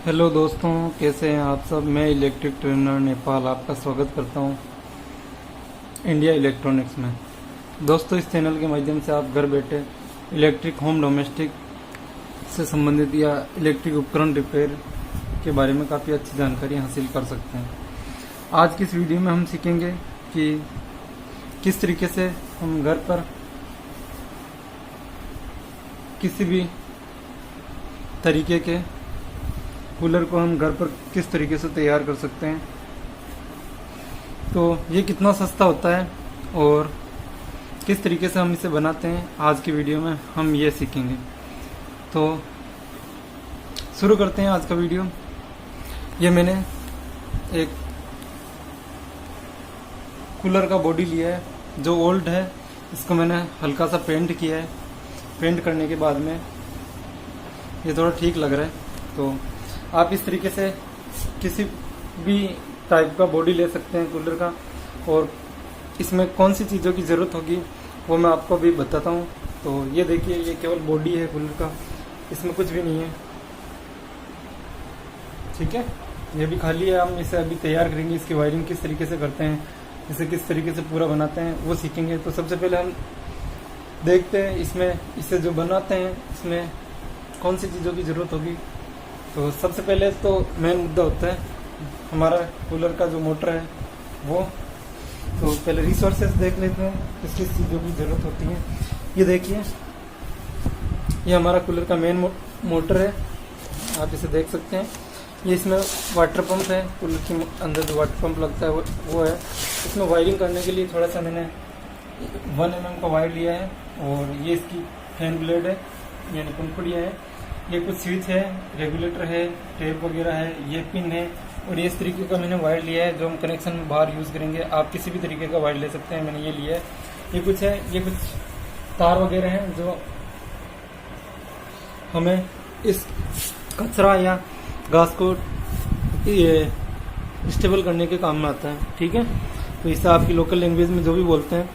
Hello दोस्तों, कैसे हैं आप सब। मैं इलेक्ट्रिक ट्रेनर नेपाल आपका स्वागत करता हूं इंडिया इलेक्ट्रॉनिक्स में। दोस्तों, इस चैनल के माध्यम से आप घर बैठे इलेक्ट्रिक होम डोमेस्टिक से संबंधित या इलेक्ट्रिक उपकरण रिपेयर के बारे में काफ़ी अच्छी जानकारी हासिल कर सकते हैं। आज की इस वीडियो में हम सीखेंगे कि किस तरीके से हम घर पर किसी भी तरीके के कूलर को हम घर पर किस तरीके से तैयार कर सकते हैं। तो ये कितना सस्ता होता है और किस तरीके से हम इसे बनाते हैं, आज की वीडियो में हम ये सीखेंगे। तो शुरू करते हैं आज का वीडियो। ये मैंने एक कूलर का बॉडी लिया है जो ओल्ड है। इसको मैंने हल्का सा पेंट किया है। पेंट करने के बाद में ये थोड़ा ठीक लग रहा है। तो आप इस तरीके से किसी भी टाइप का बॉडी ले सकते हैं कूलर का, और इसमें कौन सी चीज़ों की ज़रूरत होगी वो मैं आपको अभी बताता हूँ। तो ये देखिए, ये केवल बॉडी है कूलर का, इसमें कुछ भी नहीं है। ठीक है, ये भी खाली है। हम इसे अभी तैयार करेंगे। इसकी वायरिंग किस तरीके से करते हैं, इसे किस तरीके से पूरा बनाते हैं वो सीखेंगे। तो सबसे पहले हम देखते हैं इसमें इसे जो बनाते हैं इसमें कौन सी चीज़ों की ज़रूरत होगी। तो सबसे पहले तो मेन मुद्दा होता है हमारा कूलर का जो मोटर है वो। तो पहले रिसोर्सेज देख लेते हैं किस किस चीज़ों की ज़रूरत होती है। ये देखिए, ये हमारा कूलर का मेन मोटर है, आप इसे देख सकते हैं। ये इसमें वाटर पंप है, कूलर के अंदर जो वाटर पंप लगता है वो है। इसमें वायरिंग करने के लिए थोड़ा सा मैंने 1 mm का वायर लिया है, और ये इसकी फैन ब्लेड है, यानी पंखुड़ियाँ हैं। ये कुछ स्विच है, रेगुलेटर है, टेप वगैरह है, ये पिन है, और ये इस तरीके का मैंने वायर लिया है जो हम कनेक्शन में बाहर यूज़ करेंगे। आप किसी भी तरीके का वायर ले सकते हैं, मैंने ये लिया है। ये कुछ है, ये कुछ तार वगैरह हैं जो हमें इस कचरा या घास को ये स्टेबल करने के काम में आता है। ठीक है, तो इसे आपकी लोकल लैंग्वेज में जो भी बोलते हैं,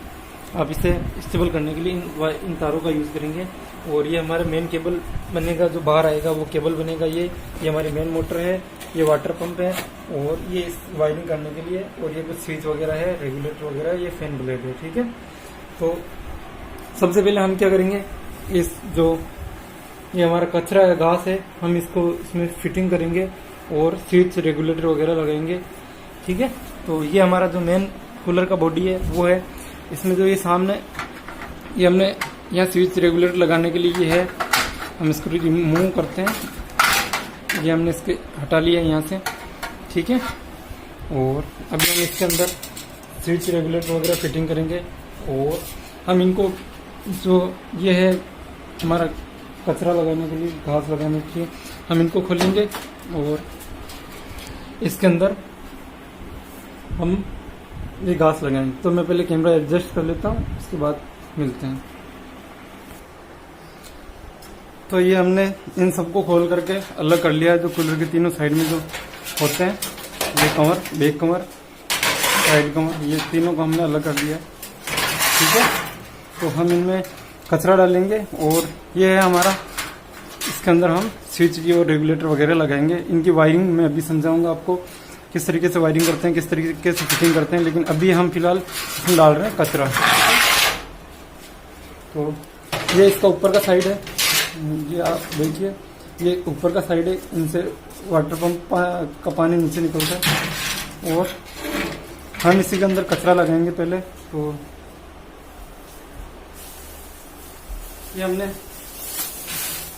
आप इसे स्टेबल करने के लिए इन तारों का यूज़ करेंगे। और ये हमारा मेन केबल बनेगा, जो बाहर आएगा वो केबल बनेगा। ये हमारी मेन मोटर है, ये वाटर पंप है, और ये इस वायरिंग करने के लिए, और ये कुछ स्विच वगैरह है, रेगुलेटर वगैरह, ये फैन ब्लेड है। ठीक है, तो सबसे पहले हम क्या करेंगे, इस जो ये हमारा कचरा है, घास है, हम इसको इसमें फिटिंग करेंगे और स्विच रेगुलेटर वगैरह लगाएंगे। ठीक है, तो ये हमारा जो मेन कूलर का बॉडी है वो है। इसमें जो ये सामने ये हमने यहाँ स्विच रेगुलेटर लगाने के लिए ये है, हम इसको रिमूव करते हैं। ये हमने इसके हटा लिया यहाँ से। ठीक है, और अभी हम इसके अंदर स्विच रेगुलेटर वगैरह फिटिंग करेंगे, और हम इनको जो ये है हमारा कचरा लगाने के लिए, घास लगाने के लिए, हम इनको खोलेंगे और इसके अंदर हम ये घास लगाएंगे। तो मैं पहले कैमरा एडजस्ट कर लेता हूँ, उसके बाद मिलते हैं। तो ये हमने इन सबको खोल करके अलग कर लिया है। जो कूलर के तीनों साइड में जो होते हैं, ये cover, back cover, side cover, ये तीनों को हमने अलग कर दिया है। ठीक है, तो हम इनमें कचरा डालेंगे, और ये है हमारा, इसके अंदर हम स्विच की और रेगुलेटर वगैरह लगाएंगे। इनकी वायरिंग मैं अभी समझाऊंगा आपको किस तरीके से वायरिंग करते हैं, किस तरीके से फिटिंग करते हैं। लेकिन अभी हम फिलहाल इसमें डाल रहे हैं कचरा। तो ये इसका ऊपर का साइड है, ये आप देखिए, ये ऊपर का साइड है। इनसे वाटर पंप का पानी नीचे निकलता है, और हम इसी के अंदर कचरा लगाएंगे पहले। तो ये हमने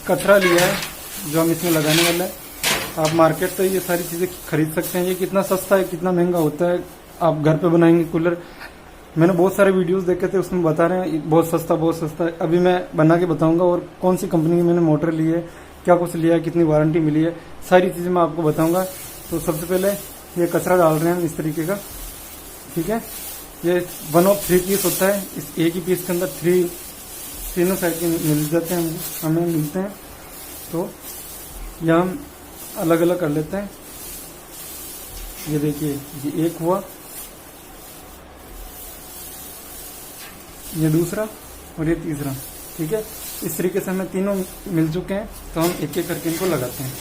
कचरा लिया है जो हम इसमें लगाने वाला है। आप मार्केट से ये सारी चीज़ें खरीद सकते हैं। ये कितना सस्ता है, कितना महंगा होता है। आप घर पे बनाएंगे कूलर, मैंने बहुत सारे वीडियोस देखे थे, उसमें बता रहे हैं बहुत सस्ता है। अभी मैं बना के बताऊंगा, और कौन सी कंपनी की मैंने मोटर ली है, क्या कुछ लिया है, कितनी वारंटी मिली है, सारी चीज़ें मैं आपको बताऊंगा। तो सबसे पहले ये कचरा डाल रहे हैं इस तरीके का। ठीक है, ये 1 of 3 पीस होता है। इस एक ही पीस के अंदर तीनों साइड के मिल जाते हैं, हमें मिलते हैं। तो यह हम अलग अलग कर लेते हैं। ये देखिए, ये एक हुआ, ये दूसरा, और ये तीसरा। ठीक है, इस तरीके से हमें तीनों मिल चुके हैं। तो हम एक एक करके इनको लगाते हैं।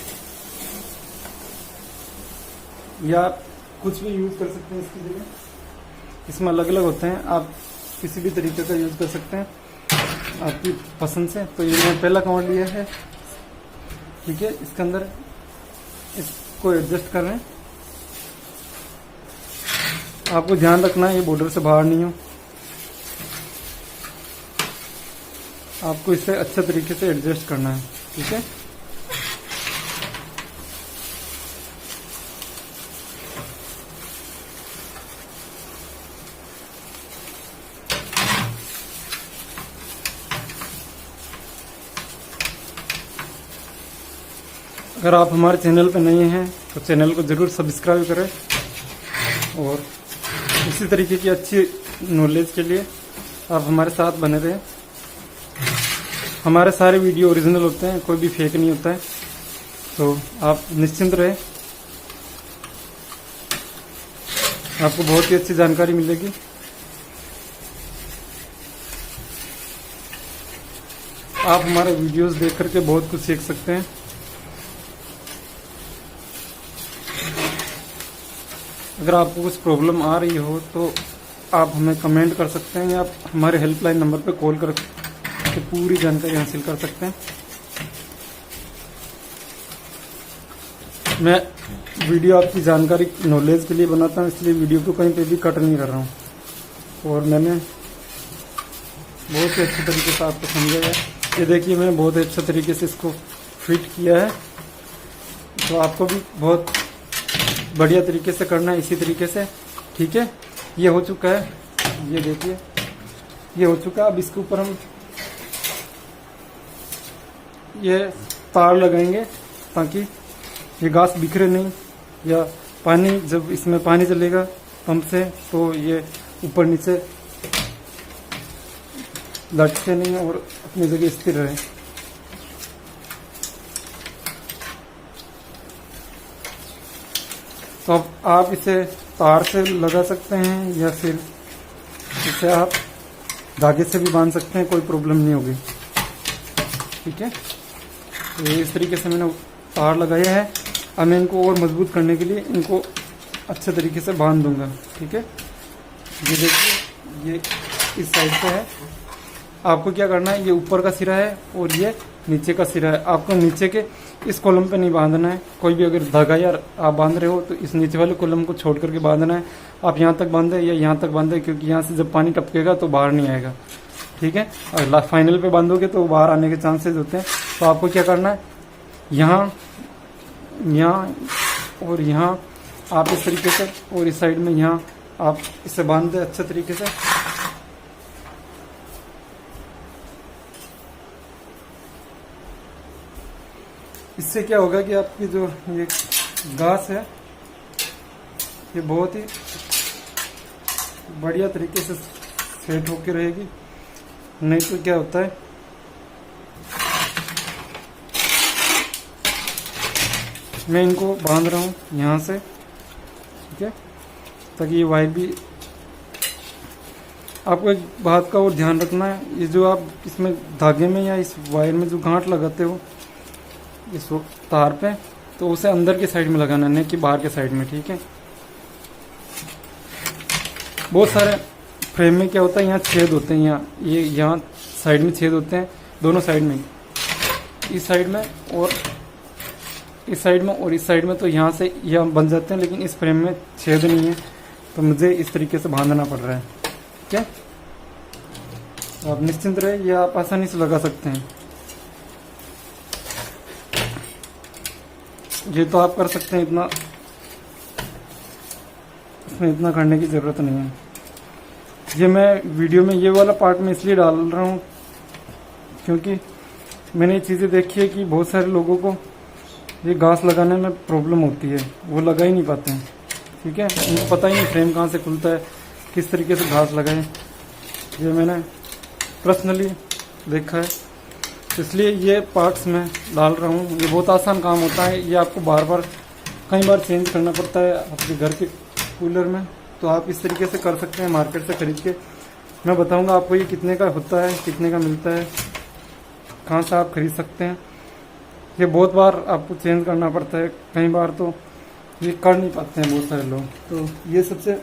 या आप कुछ भी यूज़ कर सकते हैं इसकी जगह। इसमें अलग अलग होते हैं, आप किसी भी तरीके का यूज़ कर सकते हैं आपकी पसंद से। तो ये मैंने पहला कवर लिया है, ठीक है। इसके अंदर इसको एडजस्ट कर रहे हैं। आपको ध्यान रखना है ये बॉर्डर से बाहर नहीं हो। आपको इसे अच्छे तरीके से एडजस्ट करना है, ठीक है। अगर आप हमारे चैनल पर नए हैं तो चैनल को ज़रूर सब्सक्राइब करें और इसी तरीके की अच्छी नॉलेज के लिए आप हमारे साथ बने रहें। हमारे सारे वीडियो ओरिजिनल होते हैं, कोई भी फेक नहीं होता है, तो आप निश्चिंत रहें। आपको बहुत ही अच्छी जानकारी मिलेगी। आप हमारे वीडियोस देख करके बहुत कुछ सीख सकते हैं। अगर आपको कुछ प्रॉब्लम आ रही हो तो आप हमें कमेंट कर सकते हैं या आप हमारे हेल्पलाइन नंबर पर कॉल कर तो पूरी जानकारी हासिल कर सकते हैं। मैं वीडियो आपकी जानकारी नॉलेज के लिए बनाता हूँ, इसलिए वीडियो को कहीं पे भी कट नहीं कर रहा हूँ। और मैंने बहुत ही अच्छे तरीके से आपको समझाया है। ये देखिए मैंने बहुत ही अच्छे तरीके से इसको फिट किया है, तो आपको भी बहुत बढ़िया तरीके से करना है इसी तरीके से, ठीक है। ये हो चुका है, ये देखिए ये हो चुका है। अब इसके ऊपर हम ये तार लगाएंगे ताकि ये घास बिखरे नहीं, या पानी जब इसमें पानी चलेगा पंप से तो ये ऊपर नीचे लटके नहीं और अपनी जगह स्थिर रहे। तो अब आप इसे तार से लगा सकते हैं या फिर इसे आप धागे से भी बांध सकते हैं, कोई प्रॉब्लम नहीं होगी, ठीक है। तो इस तरीके से मैंने तार लगाया है। अब मैं इनको और मजबूत करने के लिए इनको अच्छे तरीके से बांध दूंगा, ठीक है। ये देखिए ये इस साइड से है। आपको क्या करना है, ये ऊपर का सिरा है और ये नीचे का सिरा है। आपको नीचे के इस कॉलम पे नहीं बांधना है। कोई भी अगर धागा या आप बांध रहे हो तो इस नीचे वाले कॉलम को छोड़ करके बांधना है। आप यहाँ तक बांधे या यहाँ तक बांधे, क्योंकि यहाँ से जब पानी टपकेगा तो बाहर नहीं आएगा, ठीक है। और फाइनल पे बांधोगे तो बाहर आने के चांसेस होते हैं। तो आपको क्या करना है, यहाँ यहाँ और यहाँ आप इस तरीके से, और इस साइड में यहाँ आप इसे बांध दें अच्छे तरीके से। इससे क्या होगा कि आपकी जो ये घास है ये बहुत ही बढ़िया तरीके से सेट होके रहेगी। नहीं तो क्या होता है, मैं इनको बांध रहा हूँ यहाँ से, ठीक है, ताकि ये वायर भी। आपको एक बात का और ध्यान रखना है, ये जो आप इसमें धागे में या इस वायर में जो गांठ लगाते हो इस तार पे, तो उसे अंदर के साइड में लगाना, नहीं कि बाहर के साइड में, ठीक है। बहुत सारे फ्रेम में क्या होता है, यहाँ छेद होते हैं, यहाँ साइड में छेद होते हैं, दोनों साइड में, इस साइड में और इस साइड में और इस साइड में। तो यहाँ से यह बन जाते हैं, लेकिन इस फ्रेम में छेद नहीं है, तो मुझे इस तरीके से बांधना पड़ रहा है, ठीक है। तो आप निश्चिंत रहे, ये आप आसानी से लगा सकते हैं। ये तो आप कर सकते हैं, इतना इसमें इतना करने की ज़रूरत नहीं है। ये मैं वीडियो में ये वाला पार्ट में इसलिए डाल रहा हूँ क्योंकि मैंने ये चीज़ें देखी है कि बहुत सारे लोगों को ये घास लगाने में प्रॉब्लम होती है, वो लगा ही नहीं पाते हैं, ठीक है। उनको पता ही नहीं फ्रेम कहाँ से खुलता है, किस तरीके से घास लगाएं। ये मैंने पर्सनली देखा है, इसलिए ये पार्ट्स में डाल रहा हूँ। ये बहुत आसान काम होता है, ये आपको बार बार कई बार चेंज करना पड़ता है अपने घर के कूलर में। तो आप इस तरीके से कर सकते हैं मार्केट से खरीद के। मैं बताऊंगा आपको ये कितने का होता है, कितने का मिलता है, कहाँ से आप खरीद सकते हैं। ये बहुत बार आपको चेंज करना पड़ता है, कई बार तो ये कर नहीं पाते हैं बहुत सारे लोग, तो ये सबसे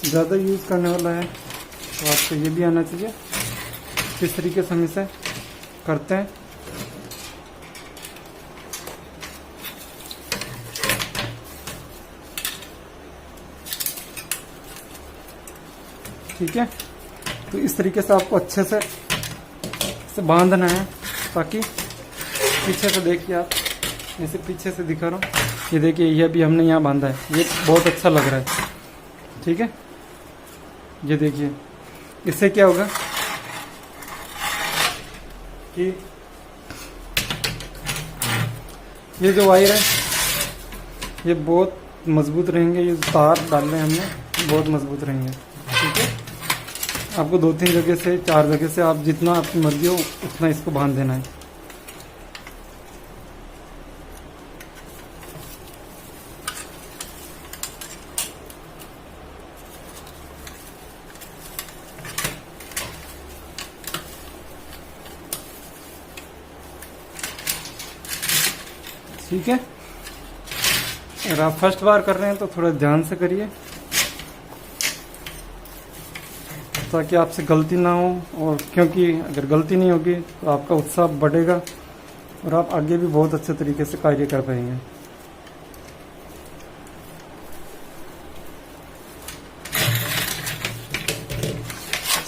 ज़्यादा यूज़ करने वाला है। तो आपको ये भी आना चाहिए किस तरीके से हम इसे करते हैं। ठीक है, तो इस तरीके से आपको अच्छे से इसे बांधना है, ताकि पीछे से देखिए आप, जैसे पीछे से दिखा रहा हूँ, ये देखिए ये भी हमने यहाँ बांधा है, ये बहुत अच्छा लग रहा है। ठीक है, ये देखिए इससे क्या होगा कि ये जो वायर है ये बहुत मजबूत रहेंगे, ये तार डाल रहे हैं हमने बहुत मजबूत रहेंगे। ठीक है, आपको 2-3 जगह से 4 जगह से आप जितना आपकी मर्जी हो उतना इसको बांध देना है। ठीक है, अगर आप फर्स्ट बार कर रहे हैं तो थोड़ा ध्यान से करिए, ताकि आपसे गलती ना हो, और क्योंकि अगर गलती नहीं होगी तो आपका उत्साह बढ़ेगा और आप आगे भी बहुत अच्छे तरीके से कार्य कर पाएंगे।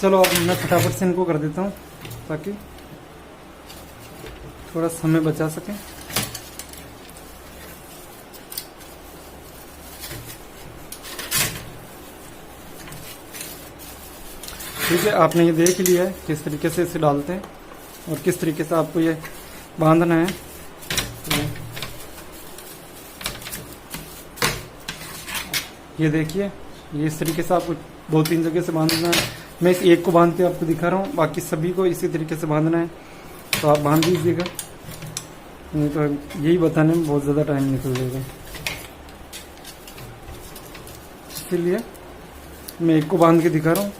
चलो अब मैं फटाफट से इनको कर देता हूँ ताकि थोड़ा समय बचा सकें। ठीक है, आपने ये देख लिया है किस तरीके से इसे डालते हैं और किस तरीके से आपको ये बांधना है। ये देखिए, ये इस तरीके से आपको 2-3 जगह से बांधना है। मैं इस एक को बांध के आपको दिखा रहा हूँ, बाकी सभी को इसी तरीके से बांधना है, तो आप बांध दीजिएगा, नहीं तो यही बताने में बहुत ज़्यादा टाइम निकल जाएगा। इसलिए मैं एक को बांध के दिखा रहा हूँ।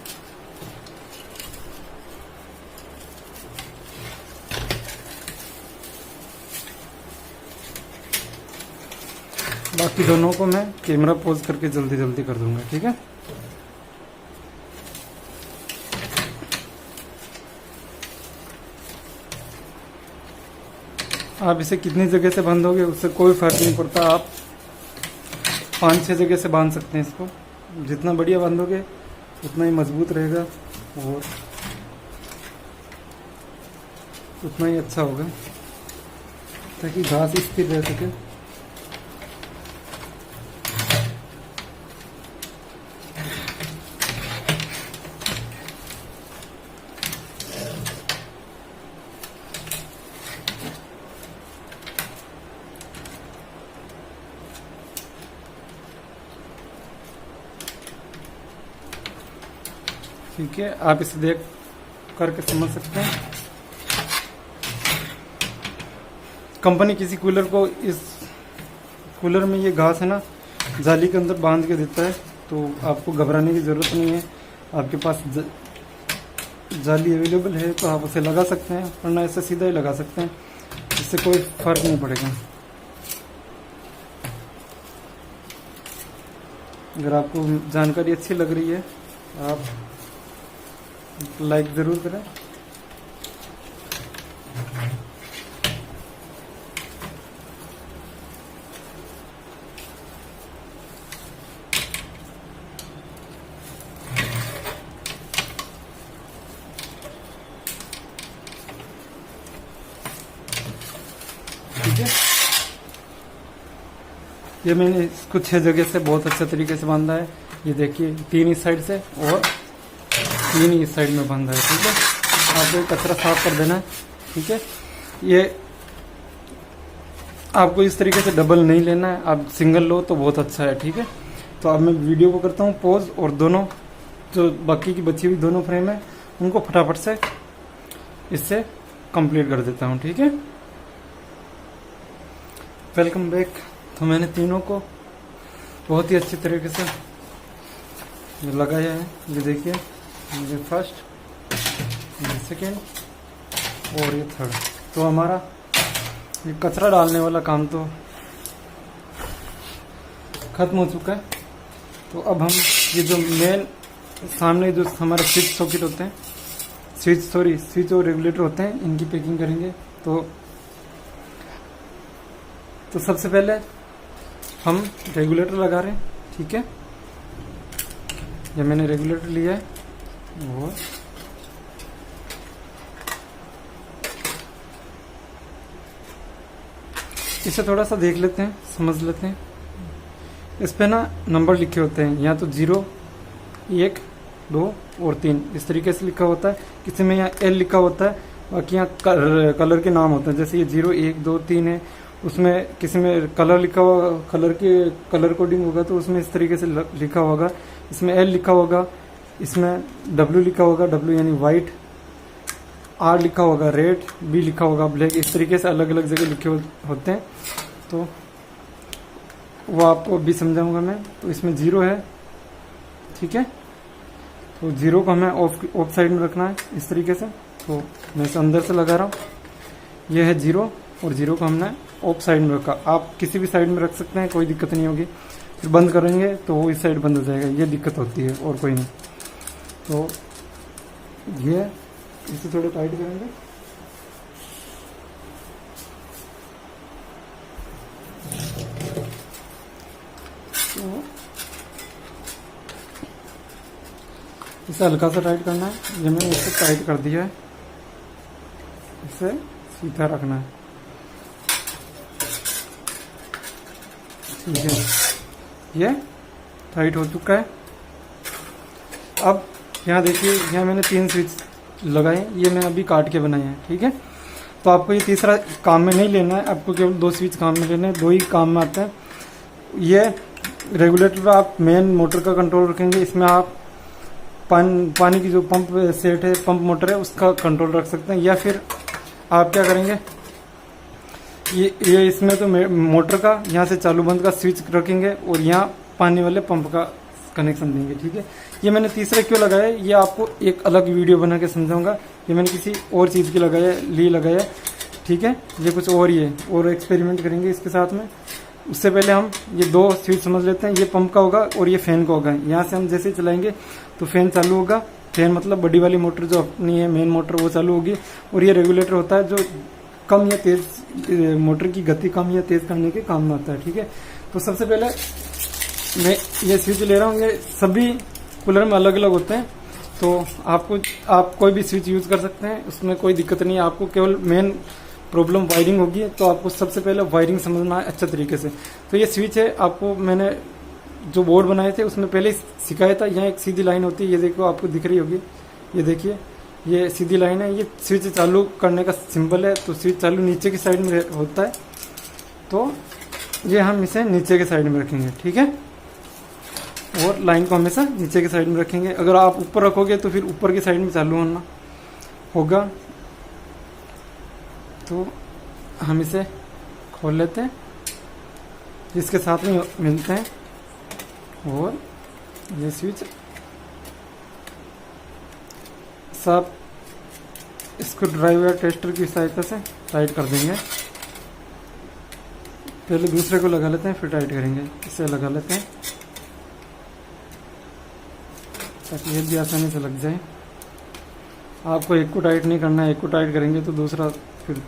बाकी दोनों को मैं कैमरा पोज करके जल्दी जल्दी कर दूंगा। ठीक है, आप इसे कितनी जगह से बांधोगे उससे कोई फर्क नहीं पड़ता। आप 5-6 जगह से बांध सकते हैं इसको, जितना बढ़िया बांधोगे उतना ही मजबूत रहेगा और उतना ही अच्छा होगा, ताकि घास स्थिर रह सके। ठीक है, आप इसे देख करके समझ सकते हैं। कंपनी किसी कूलर को, इस कूलर में ये घास है ना जाली के अंदर बांध के देता है, तो आपको घबराने की ज़रूरत नहीं है। आपके पास जाली अवेलेबल है तो आप उसे लगा सकते हैं, वरना ऐसे सीधा ही लगा सकते हैं, इससे कोई फर्क नहीं पड़ेगा। अगर आपको जानकारी अच्छी लग रही है आप लाइक ज़रूर करें। ठीक है, ये मैंने इसको 6 जगह से बहुत अच्छे तरीके से बांधा है। ये देखिए 3 इस साइड से और 3 इस साइड में बांधा है। ठीक है, आपको कचरा साफ कर देना है। ठीक है, ये आपको इस तरीके से डबल नहीं लेना है, आप सिंगल लो तो बहुत अच्छा है। ठीक है, तो अब मैं वीडियो को करता हूँ पॉज, और दोनों जो बाकी की बची हुई दोनों फ्रेम है उनको फटाफट से इससे कंप्लीट कर देता हूँ। ठीक है, वेलकम बैक। तो मैंने तीनों को बहुत ही अच्छी तरीके से लगाया है। ये देखिए, ये फर्स्ट, ये सेकेंड और ये थर्ड। तो हमारा ये कचरा डालने वाला काम तो ख़त्म हो चुका है। तो अब हम ये जो मेन सामने जो हमारे स्विच सॉकेट होते हैं, स्विच और रेगुलेटर होते हैं, इनकी पैकिंग करेंगे। तो सबसे पहले हम रेगुलेटर लगा रहे हैं, ठीक है। ये मैंने रेगुलेटर लिया है और इसे थोड़ा सा देख लेते हैं, समझ लेते हैं। इस पे ना नंबर लिखे होते हैं, या तो 0, 1, 2 और 3 इस तरीके से लिखा होता है। किसी में यहाँ L लिखा होता है, बाकी यहाँ कलर के नाम होते हैं। जैसे ये 0, 1, 2, 3 है, उसमें किसी में कलर लिखा होगा, कलर कोडिंग होगा तो उसमें इस तरीके से लिखा होगा। इसमें L लिखा होगा, इसमें W लिखा होगा, W यानी वाइट, R लिखा होगा रेड, B लिखा होगा ब्लैक। इस तरीके से अलग अलग जगह लिखे होते हैं, तो वो आपको अभी समझाऊंगा मैं। तो इसमें 0 है, ठीक है। तो 0 को हमें ऑफ साइड में रखना है इस तरीके से। तो मैं इसे अंदर से लगा रहा हूँ। ये है 0 और 0 को हमने ऑफ साइड में रखा। आप किसी भी साइड में रख सकते हैं, कोई दिक्कत नहीं होगी। फिर बंद करेंगे तो वो इस साइड बंद हो जाएगा, ये दिक्कत होती है और कोई नहीं। तो ये इसे थोड़ा टाइट करेंगे। तो इसे हल्का सा टाइट करना है। ये मैंने इसे टाइट कर दिया है, इसे सीधा रखना है, ठीक है। ये टाइट हो चुका है। अब यहाँ देखिए, यहाँ मैंने 3 स्विच लगाए, ये मैंने अभी काट के बनाए हैं, ठीक है। तो आपको ये तीसरा काम में नहीं लेना है, आपको केवल 2 स्विच काम में लेने हैं, 2 ही काम में आते हैं। ये रेगुलेटर आप मेन मोटर का कंट्रोल रखेंगे, इसमें आप पानी की जो पंप सेट है, पंप मोटर है, उसका कंट्रोल रख सकते हैं। या फिर आप क्या करेंगे, ये इसमें तो मोटर का यहाँ से चालू बंद का स्विच रखेंगे और यहाँ पानी वाले पंप का कनेक्शन देंगे, ठीक है। ये मैंने तीसरा क्यों लगाया है, ये आपको एक अलग वीडियो बना के समझाऊंगा। ये मैंने किसी और चीज़ की लगाया, ठीक है। ये कुछ और ही है, और एक्सपेरिमेंट करेंगे इसके साथ में। उससे पहले हम ये 2 स्विच समझ लेते हैं। ये पंप का होगा और ये फैन का होगा। यहाँ से हम जैसे चलाएंगे तो फैन चालू होगा। फैन मतलब बड़ी वाली मोटर जो अपनी है मेन मोटर, वो चालू होगी। और ये रेगुलेटर होता है जो कम या तेज, मोटर की गति कम या तेज करने के काम में आता है, ठीक है। तो सबसे पहले मैं ये स्विच ले रहा हूँ। ये सभी कूलर में अलग अलग होते हैं, तो आप कोई भी स्विच यूज कर सकते हैं, उसमें कोई दिक्कत नहीं है। आपको केवल मेन प्रॉब्लम वायरिंग होगी, तो आपको सबसे पहले वायरिंग समझना है अच्छे तरीके से। तो ये स्विच है, आपको मैंने जो बोर्ड बनाए थे उसमें पहले सिखाया था। यहाँ एक सीधी लाइन होती है, ये देखो आपको दिख रही होगी, ये देखिए ये सीधी लाइन है। ये स्विच चालू करने का सिंबल है। तो स्विच चालू नीचे की साइड में होता है, तो ये हम इसे नीचे के साइड में रखेंगे, ठीक है। और लाइन को हमेशा नीचे के साइड में रखेंगे। अगर आप ऊपर रखोगे तो फिर ऊपर की साइड में चालू होना होगा। तो हम इसे खोल लेते हैं, इसके साथ में मिलते हैं। और ये स्विच सब स्क्रू ड्राइवर टेस्टर की सहायता से टाइट कर देंगे। पहले दूसरे को लगा लेते हैं, फिर टाइट करेंगे। इसे लगा लेते हैं ताकि ये भी आसानी से लग जाए। आपको एक को टाइट नहीं करना है, एक को टाइट करेंगे तो दूसरा फिर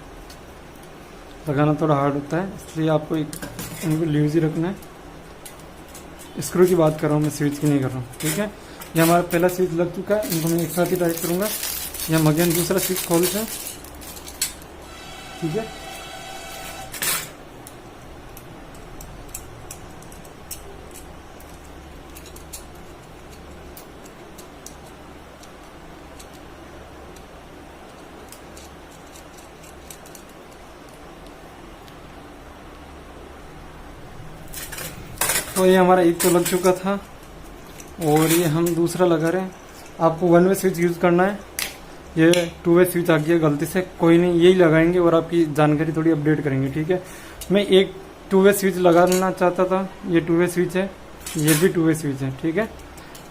लगाना थोड़ा हार्ड होता है, इसलिए आपको इनको लूज ही रखना है। स्क्रू की बात कर रहा हूँ मैं, स्विच की नहीं कर रहा हूँ, ठीक है। ये हमारा पहला स्विच लग चुका है, इनको मैं एक साथ ही टाइट करूँगा। या हम अगेन दूसरा स्विच खोलते हैं, ठीक है। तो ये हमारा एक तो लग चुका था और ये हम दूसरा लगा रहे हैं। आपको 1 वे स्विच यूज़ करना है। ये 2 वे स्विच आ गया गलती से, कोई नहीं, यही लगाएंगे और आपकी जानकारी थोड़ी अपडेट करेंगे, ठीक है। मैं एक 2 वे स्विच लगाना चाहता था, ये 2 वे स्विच है, ये भी 2 वे स्विच है, ठीक है।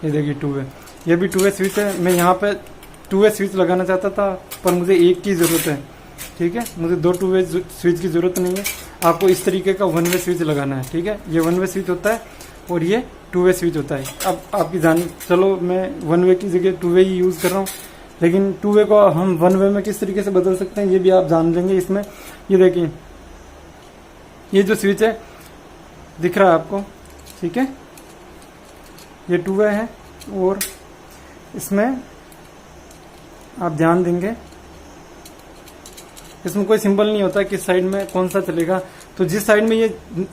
ये देखिए 2 वे, ये भी 2 वे स्विच है। मैं यहाँ पे 2 वे स्विच लगाना चाहता था, पर मुझे एक की ज़रूरत है, ठीक है। मुझे 2 2 वे स्विच की ज़रूरत नहीं है। आपको इस तरीके का 1 वे स्विच लगाना है, ठीक है। ये 1 वे स्विच होता है और ये 2 वे स्विच होता है। अब आपकी जान, चलो मैं 1 वे की जगह 2 वे ही यूज़ कर रहा हूँ, लेकिन 2 वे को हम 1 वे में किस तरीके से बदल सकते हैं ये भी आप जान लेंगे इसमें। ये देखिए, ये जो स्विच है दिख रहा है आपको, ठीक है, ये 2 वे है और इसमें आप ध्यान देंगे इसमें कोई सिंबल नहीं होता किस साइड में कौन सा चलेगा। तो जिस साइड में ये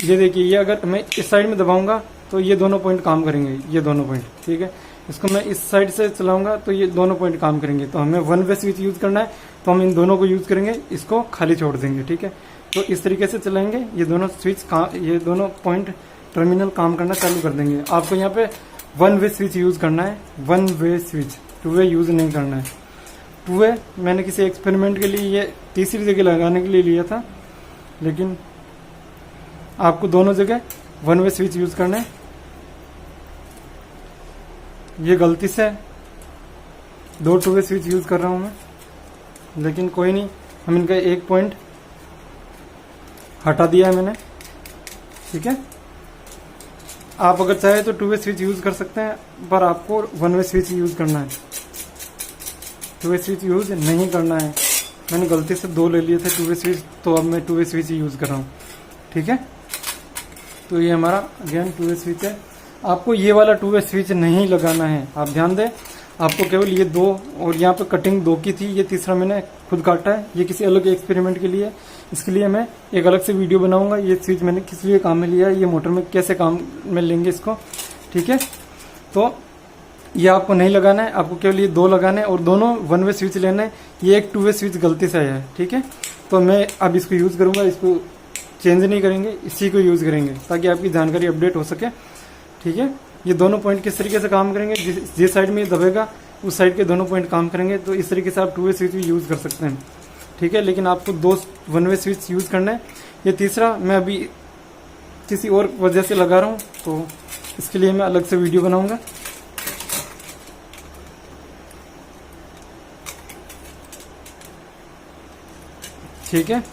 देखिए, ये अगर मैं इस साइड में दबाऊंगा तो ये दोनों पॉइंट काम करेंगे, ये दोनों पॉइंट, ठीक है। इसको मैं इस साइड से चलाऊंगा तो ये दोनों पॉइंट काम करेंगे। तो हमें 1 वे स्विच यूज करना है तो हम इन दोनों को यूज करेंगे, इसको खाली छोड़ देंगे, ठीक है। तो इस तरीके से चलाएंगे, ये दोनों स्विच ये दोनों पॉइंट टर्मिनल काम करना चालू कर देंगे। आपको यहाँ पे 1 वे स्विच यूज करना है, 1 वे स्विच, 2 वे यूज नहीं करना है। 2 वे मैंने किसी एक्सपेरिमेंट के लिए ये तीसरी जगह लगाने के लिए लिया था, लेकिन आपको दोनों जगह 1 वे स्विच यूज करना है। ये गलती से 2 2 वे स्विच यूज कर रहा हूं मैं, लेकिन कोई नहीं, हम इनका एक पॉइंट हटा दिया है मैंने, ठीक है। आप अगर चाहे तो 2 वे स्विच यूज कर सकते हैं, पर आपको 1 वे स्विच यूज करना है, 2 वे स्विच यूज नहीं करना है। मैंने गलती से 2 ले लिए थे 2 वे स्विच, तो अब मैं 2 वे स्विच यूज कर रहा हूँ, ठीक है। तो ये हमारा अगेन 2 वे स्विच है। आपको ये वाला 2 वे स्विच नहीं लगाना है, आप ध्यान दें। आपको केवल ये 2 और यहाँ पे कटिंग 2 की थी, ये तीसरा मैंने खुद काटा है, ये किसी अलग एक्सपेरिमेंट के लिए। इसके लिए मैं एक अलग से वीडियो बनाऊंगा, ये स्विच मैंने किस लिए काम में लिया है, ये मोटर में कैसे काम में लेंगे इसको, ठीक है। तो ये आपको नहीं लगाना है, आपको केवल ये 2 लगाना है और दोनों 1 वे स्विच लेना है। ये एक 2 वे स्विच गलती से आया है, ठीक है। तो मैं अब इसको यूज करूंगा, इसको चेंज नहीं करेंगे, इसी को यूज करेंगे ताकि आपकी जानकारी अपडेट हो सके, ठीक है। ये दोनों पॉइंट किस तरीके से काम करेंगे, जिस साइड में ये दबेगा उस साइड के दोनों पॉइंट काम करेंगे। तो इस तरीके से आप 2 वे स्विच भी यूज कर सकते हैं, ठीक है। लेकिन आपको 2 1 वे स्विच यूज करना है। ये तीसरा मैं अभी किसी और वजह से लगा रहा हूँ, तो इसके लिए मैं अलग से वीडियो बनाऊंगा। ठीक है,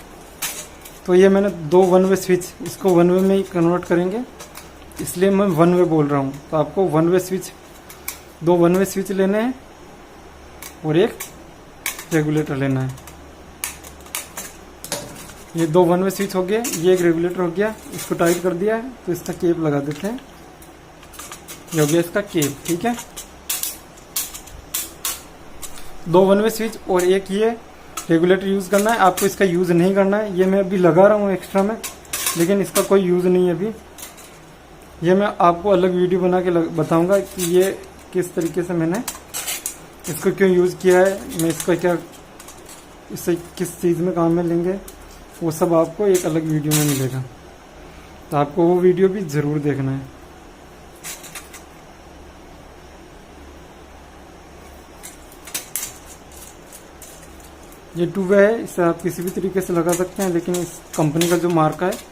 तो ये मैंने 2 1 वे स्विच, इसको 1 वे में ही कन्वर्ट करेंगे, इसलिए मैं 1 वे बोल रहा हूँ। तो आपको 1 वे स्विच, 2 1 वे स्विच लेने हैं और एक रेगुलेटर लेना है। ये 2 1 वे स्विच हो गए, ये एक रेगुलेटर हो गया, इसको टाइट कर दिया है। तो इसका केप लगा देते हैं, ये हो गया इसका केप, ठीक है। 2 1 वे स्विच और एक ये रेगुलेटर यूज करना है। आपको इसका यूज नहीं करना है, ये मैं अभी लगा रहा हूँ एक्स्ट्रा में, लेकिन इसका कोई यूज नहीं है अभी। ये मैं आपको अलग वीडियो बना के बताऊंगा कि ये किस तरीके से मैंने इसको क्यों यूज किया है, मैं इसका क्या, इससे किस चीज में काम में लेंगे, वो सब आपको एक अलग वीडियो में मिलेगा। तो आपको वो वीडियो भी जरूर देखना है। ये 2 वे है, इसे आप किसी भी तरीके से लगा सकते हैं, लेकिन इस कंपनी का जो मार्का है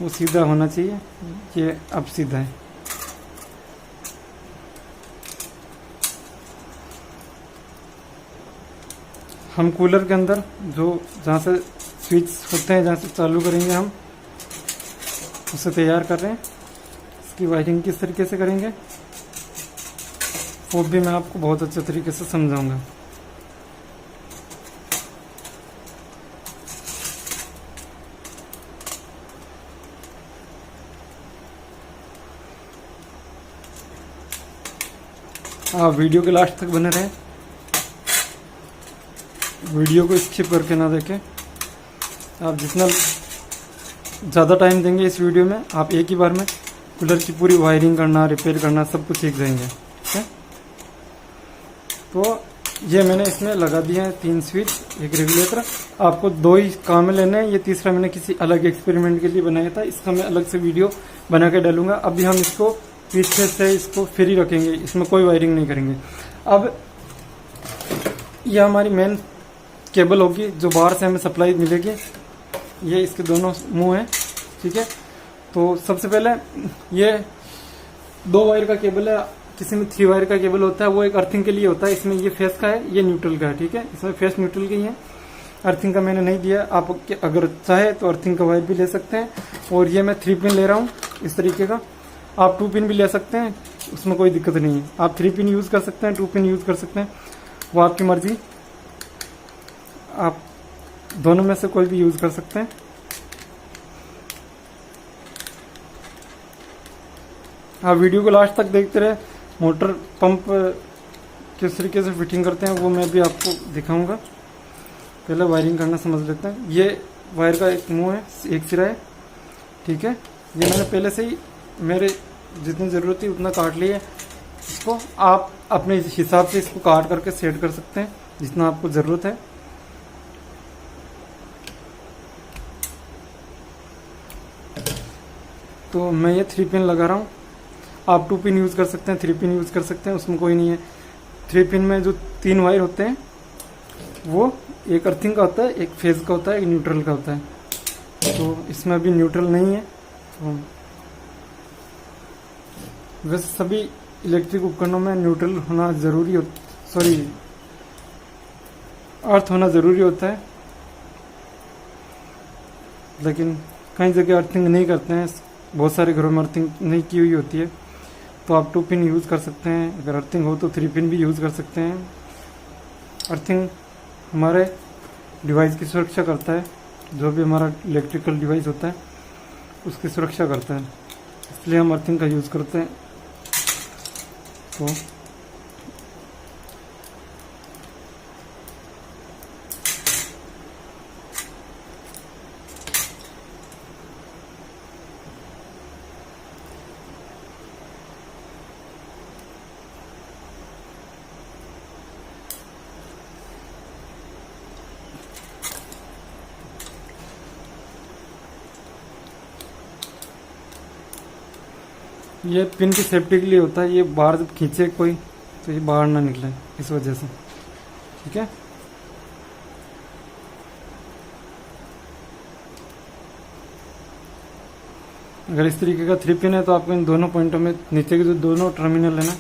वो सीधा होना चाहिए। ये अब सीधा है। हम कूलर के अंदर जो जहाँ से स्विच होते हैं, जहाँ से चालू करेंगे हम उसे तैयार कर रहे हैं। इसकी वायरिंग किस तरीके से करेंगे वो भी मैं आपको बहुत अच्छे तरीके से समझाऊंगा। आप वीडियो के लास्ट तक बने रहें, वीडियो को स्किप करके ना देखें। आप जितना ज़्यादा टाइम देंगे इस वीडियो में, आप एक ही बार में कूलर की पूरी वायरिंग करना, रिपेयर करना, सब कुछ सीख जाएंगे, ठीक है। तो ये मैंने इसमें लगा दिया है 3 स्विच, एक रेगुलेटर। आपको 2 ही काम में लेने हैं, ये तीसरा मैंने किसी अलग एक्सपेरिमेंट के लिए बनाया था, इसका मैं अलग से वीडियो बना के डालूंगा। अभी हम इसको पीछे से इसको फ्री रखेंगे, इसमें कोई वायरिंग नहीं करेंगे। अब यह हमारी मेन केबल होगी जो बाहर से हमें सप्लाई मिलेगी। ये इसके दोनों मुंह हैं, ठीक है। तो सबसे पहले ये 2 वायर का केबल है, किसी में 3 वायर का केबल होता है, वो एक अर्थिंग के लिए होता है। इसमें ये फेस का है, ये न्यूट्रल का है, ठीक है। इसमें फेस न्यूट्रल की है। अर्थिंग का मैंने नहीं दिया। आप अगर चाहे तो अर्थिंग का वायर भी ले सकते हैं। और ये मैं 3 पिन ले रहा हूँ इस तरीके का। आप 2 पिन भी ले सकते हैं, उसमें कोई दिक्कत नहीं है। आप 3 पिन यूज़ कर सकते हैं, 2 पिन यूज़ कर सकते हैं, वो आपकी मर्जी। आप दोनों में से कोई भी यूज़ कर सकते हैं। आप वीडियो को लास्ट तक देखते रहे। मोटर पंप किस तरीके से फिटिंग करते हैं वो मैं भी आपको दिखाऊंगा। पहले वायरिंग करना समझ लेते हैं। ये वायर का एक मुंह है, एक सिरा है, ठीक है। ये मैंने पहले से ही मेरे जितनी ज़रूरत थी उतना काट लिया है। इसको आप अपने हिसाब से इसको काट करके सेट कर सकते हैं जितना आपको ज़रूरत है। तो मैं ये 3 पिन लगा रहा हूँ। आप 2 पिन यूज़ कर सकते हैं, 3 पिन यूज़ कर सकते हैं, उसमें कोई नहीं है। 3 पिन में जो 3 वायर होते हैं वो एक अर्थिंग का होता है, एक फेज का होता है, एक न्यूट्रल का होता है। तो इसमें अभी न्यूट्रल नहीं है। तो वैसे सभी इलेक्ट्रिक उपकरणों में न्यूट्रल होना ज़रूरी हो, सॉरी अर्थ होना ज़रूरी होता है, लेकिन कई जगह अर्थिंग नहीं करते हैं। बहुत सारे घरों में अर्थिंग नहीं की हुई होती है। तो आप 2 पिन यूज़ कर सकते हैं। अगर अर्थिंग हो तो 3 पिन भी यूज़ कर सकते हैं। अर्थिंग हमारे डिवाइस की सुरक्षा करता है। जो भी हमारा इलेक्ट्रिकल डिवाइस होता है उसकी सुरक्षा करता है, इसलिए हम अर्थिंग का यूज़ करते हैं। तो ये पिन की सेफ्टी के लिए होता है। ये बाहर जब खींचे कोई तो ये बाहर ना निकले, इस वजह से, ठीक है। अगर इस तरीके का 3 पिन है तो आपको इन दोनों पॉइंटों में नीचे के जो दोनों टर्मिनल है ना,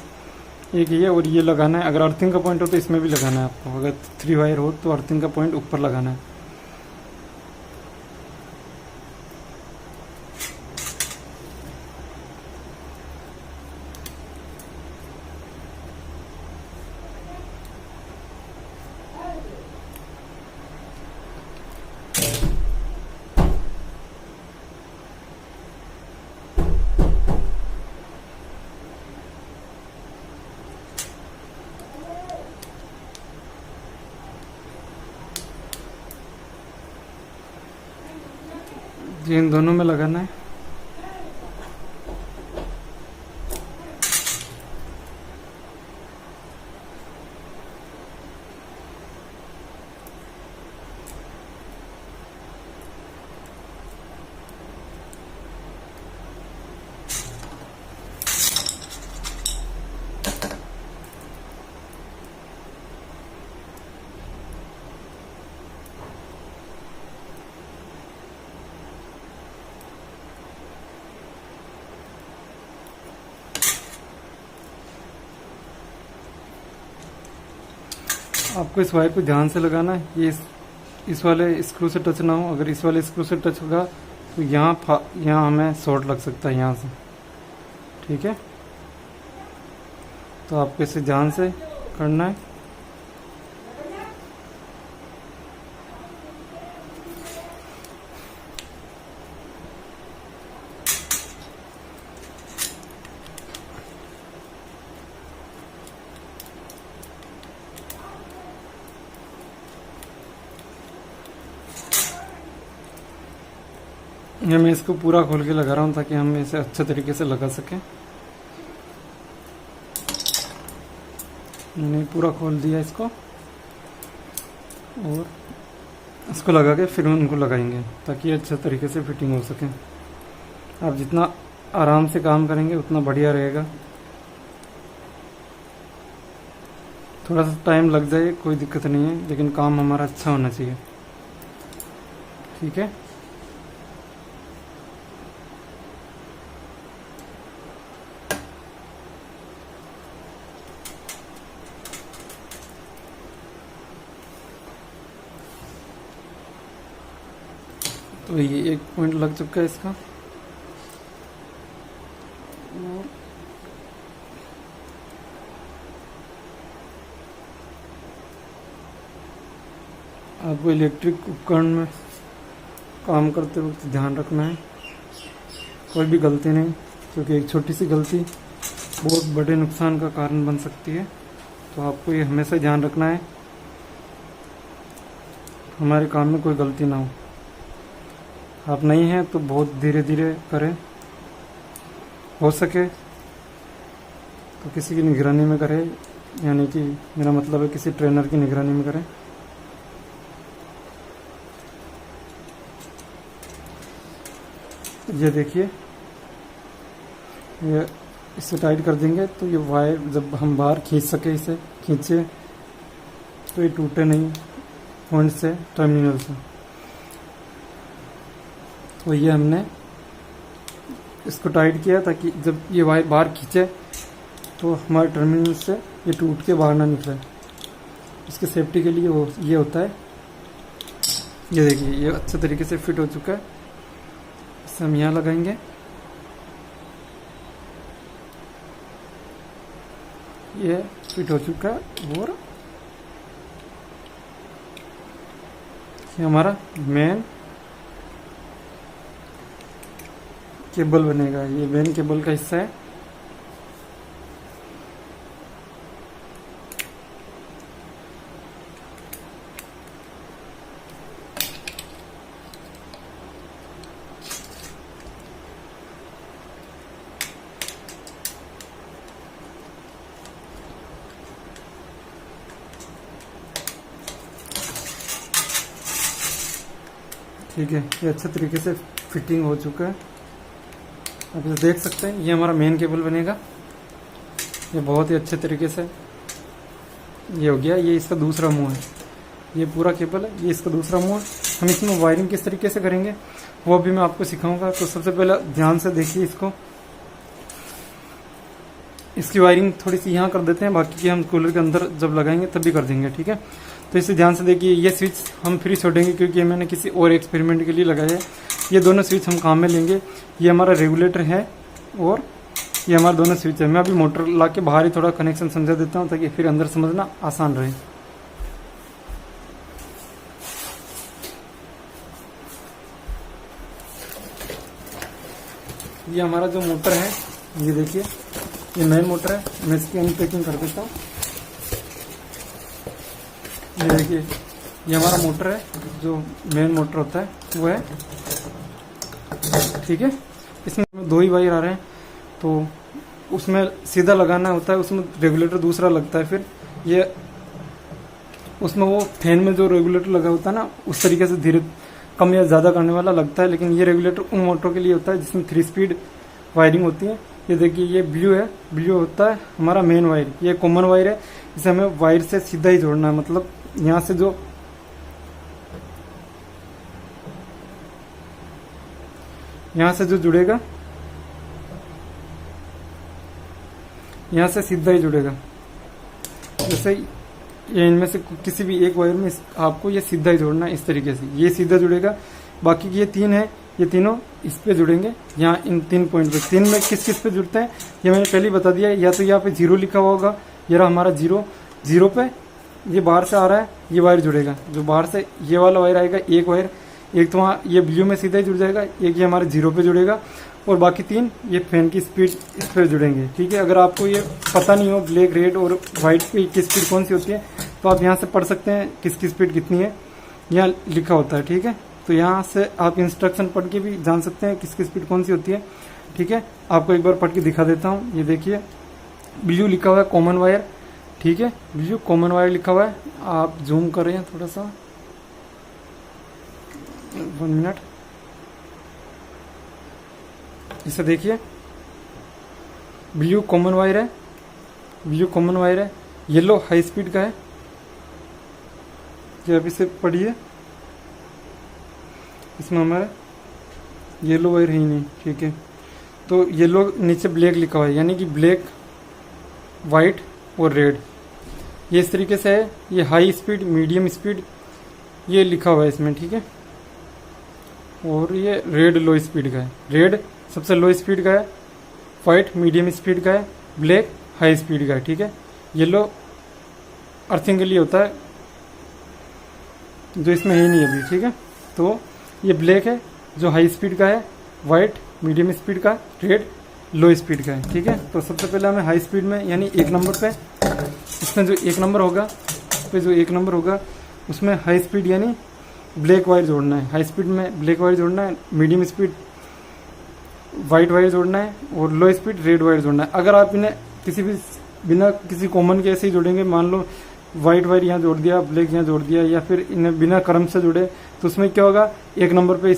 एक ये और ये लगाना है। अगर अर्थिंग का पॉइंट हो तो इसमें भी लगाना है आपको। अगर 3 वायर हो तो अर्थिंग का पॉइंट ऊपर लगाना है। ये इन दोनों में लगाना है। आपको इस वायर को ध्यान से लगाना है। ये इस वाले स्क्रू से टच ना हो। अगर इस वाले स्क्रू से टच होगा तो यहाँ हमें शॉर्ट लग सकता है यहाँ से, ठीक है। तो आपको इसे ध्यान से करना है। ये मैं इसको पूरा खोल के लगा रहा हूँ ताकि हम इसे अच्छे तरीके से लगा सकें। मैंने पूरा खोल दिया इसको और इसको लगा के फिर उनको लगाएंगे ताकि अच्छे तरीके से फिटिंग हो सके। आप जितना आराम से काम करेंगे उतना बढ़िया रहेगा। थोड़ा सा टाइम लग जाए कोई दिक्कत नहीं है, लेकिन काम हमारा अच्छा होना चाहिए, ठीक है। तो ये 1 पॉइंट लग चुका है इसका। आपको इलेक्ट्रिक उपकरण में काम करते वक्त ध्यान रखना है कोई भी गलती नहीं, क्योंकि एक छोटी सी गलती बहुत बड़े नुकसान का कारण बन सकती है। तो आपको ये हमेशा ध्यान रखना है हमारे काम में कोई गलती ना हो। आप नहीं हैं तो बहुत धीरे धीरे करें, हो सके तो किसी की निगरानी में करें, यानी कि मेरा मतलब है किसी ट्रेनर की निगरानी में करें। ये देखिए, ये इसे टाइट कर देंगे तो ये वायर जब हम बाहर खींच सके, इसे खींचे तो ये टूटे नहीं पॉइंट से, टर्मिनल से। तो ये हमने इसको टाइट किया ताकि जब ये वायर बाहर खींचे तो हमारे टर्मिनल से ये टूट के बाहर ना निकले। इसके सेफ्टी के लिए ये होता है। ये देखिए, ये अच्छे तरीके से फिट हो चुका है। इसे हम यहाँ लगाएंगे। ये फिट हो चुका है और ये हमारा मेन केबल बनेगा। ये मेन केबल का हिस्सा है। ठीक है, ये अच्छे तरीके से फिटिंग हो चुका है। आप इसे देख सकते हैं, ये हमारा मेन केबल बनेगा। ये बहुत ही अच्छे तरीके से ये हो गया। ये इसका दूसरा मुंह है। ये पूरा केबल है, ये इसका दूसरा मुंह है। हम इसमें वायरिंग किस तरीके से करेंगे वो भी मैं आपको सिखाऊंगा। तो सबसे पहले ध्यान से देखिए इसको। इसकी वायरिंग थोड़ी सी यहाँ कर देते हैं, बाकी की हम कूलर के अंदर जब लगाएंगे तब भी कर देंगे। ठीक है, तो इसे ध्यान से देखिए। ये स्विच हम फ्री छोड़ेंगे क्योंकि ये मैंने किसी और एक्सपेरिमेंट के लिए लगाया है। ये दोनों स्विच हम काम में लेंगे। ये हमारा रेगुलेटर है और ये हमारा दोनों स्विच है। मैं अभी मोटर ला के बाहर ही थोड़ा कनेक्शन समझा देता हूँ ताकि फिर अंदर समझना आसान रहे। ये हमारा जो मोटर है, ये देखिए, ये मेन मोटर है। मैं इसकी अनपैकिंग कर देता हूँ। ये देखिए, ये हमारा मोटर है, जो मेन मोटर होता है वो है। ठीक है, इसमें 2 ही वायर आ रहे हैं, तो उसमें सीधा लगाना होता है, उसमें रेगुलेटर दूसरा लगता है। फिर ये उसमें वो फैन में जो रेगुलेटर लगा होता है ना, उस तरीके से धीरे कम या ज़्यादा करने वाला लगता है। लेकिन ये रेगुलेटर उन मोटरों के लिए होता है जिसमें 3 स्पीड वायरिंग होती है। ये देखिए, ये ब्लू है, ब्लू होता है हमारा मेन वायर। ये कॉमन वायर है, इसे हमें वायर से सीधा ही जोड़ना है। मतलब यहाँ से जो जुड़ेगा, यहाँ से सीधा ही जुड़ेगा। जैसे ये इनमें से किसी भी एक वायर में आपको ये सीधा ही जोड़ना है। इस तरीके से ये सीधा जुड़ेगा। बाकी की ये 3 है, ये तीनों इस पे जुड़ेंगे, यहाँ इन 3 पॉइंट पे। 3 में किस किस पे जुड़ते हैं ये मैंने पहले ही बता दिया है। या तो यहाँ पे 0 लिखा हुआ होगा, ये रहा हमारा 0 पे ये बाहर से आ रहा है, ये वायर जुड़ेगा। जो बाहर से ये वाला वायर आएगा, एक वायर, एक तो वहाँ ये ब्लू में सीधा ही जुड़ जाएगा, एक ये हमारे 0 पे जुड़ेगा और बाकी 3 ये फैन की स्पीड इस पर जुड़ेंगे। ठीक है, अगर आपको ये पता नहीं हो ब्लैक, रेड और व्हाइट पे की स्पीड कौन सी होती है तो आप यहाँ से पढ़ सकते हैं किसकी स्पीड कितनी है, यहाँ लिखा होता है। ठीक है, तो यहाँ से आप इंस्ट्रक्शन पढ़ के भी जान सकते हैं किसकी स्पीड कौन सी होती है। ठीक है, आपको एक बार पढ़ के दिखा देता हूँ। ये देखिए, ब्लू लिखा हुआ है कॉमन वायर। ठीक है, ब्लू कॉमन वायर लिखा हुआ है। आप जूम कर रहे हैं थोड़ा सा, 1 मिनट। इसे देखिए, ब्लू कॉमन वायर है, ब्लू कॉमन वायर है। येलो हाई स्पीड का है। ये अभी से पढ़िए, इसमें हमारा येलो वायर है ही नहीं। ठीक है, तो येलो नीचे ब्लैक लिखा हुआ है, यानी कि ब्लैक, वाइट और रेड, ये इस तरीके से है। ये हाई स्पीड, मीडियम स्पीड, ये लिखा हुआ है इसमें। ठीक है, और ये रेड लो स्पीड का है। रेड सबसे लो स्पीड का है, वाइट मीडियम स्पीड का है, ब्लैक हाई स्पीड का है। ठीक है, येलो अर्थिंग के लिए होता है जो इसमें है ही नहीं अभी। ठीक है, तो ये ब्लैक है जो हाई स्पीड का है, वाइट मीडियम स्पीड का, रेड लो स्पीड का है। ठीक है, तो सबसे पहले हमें हाई स्पीड में यानी 1 नंबर पे, इसमें जो 1 नंबर होगा पे जो 1 नंबर होगा उसमें हाई स्पीड यानी ब्लैक वायर जोड़ना है। हाई स्पीड में ब्लैक वायर जोड़ना है, मीडियम स्पीड वाइट वायर जोड़ना है और लो स्पीड रेड वायर जोड़ना है। अगर आप इन्हें किसी भी बिना किसी कॉमन के ऐसे ही जोड़ेंगे, मान लो वाइट वायर यहाँ जोड़ दिया, ब्लैक यहाँ जोड़ दिया, या फिर इन्हें बिना क्रम से जोड़े, तो उसमें क्या होगा, 1 नंबर पे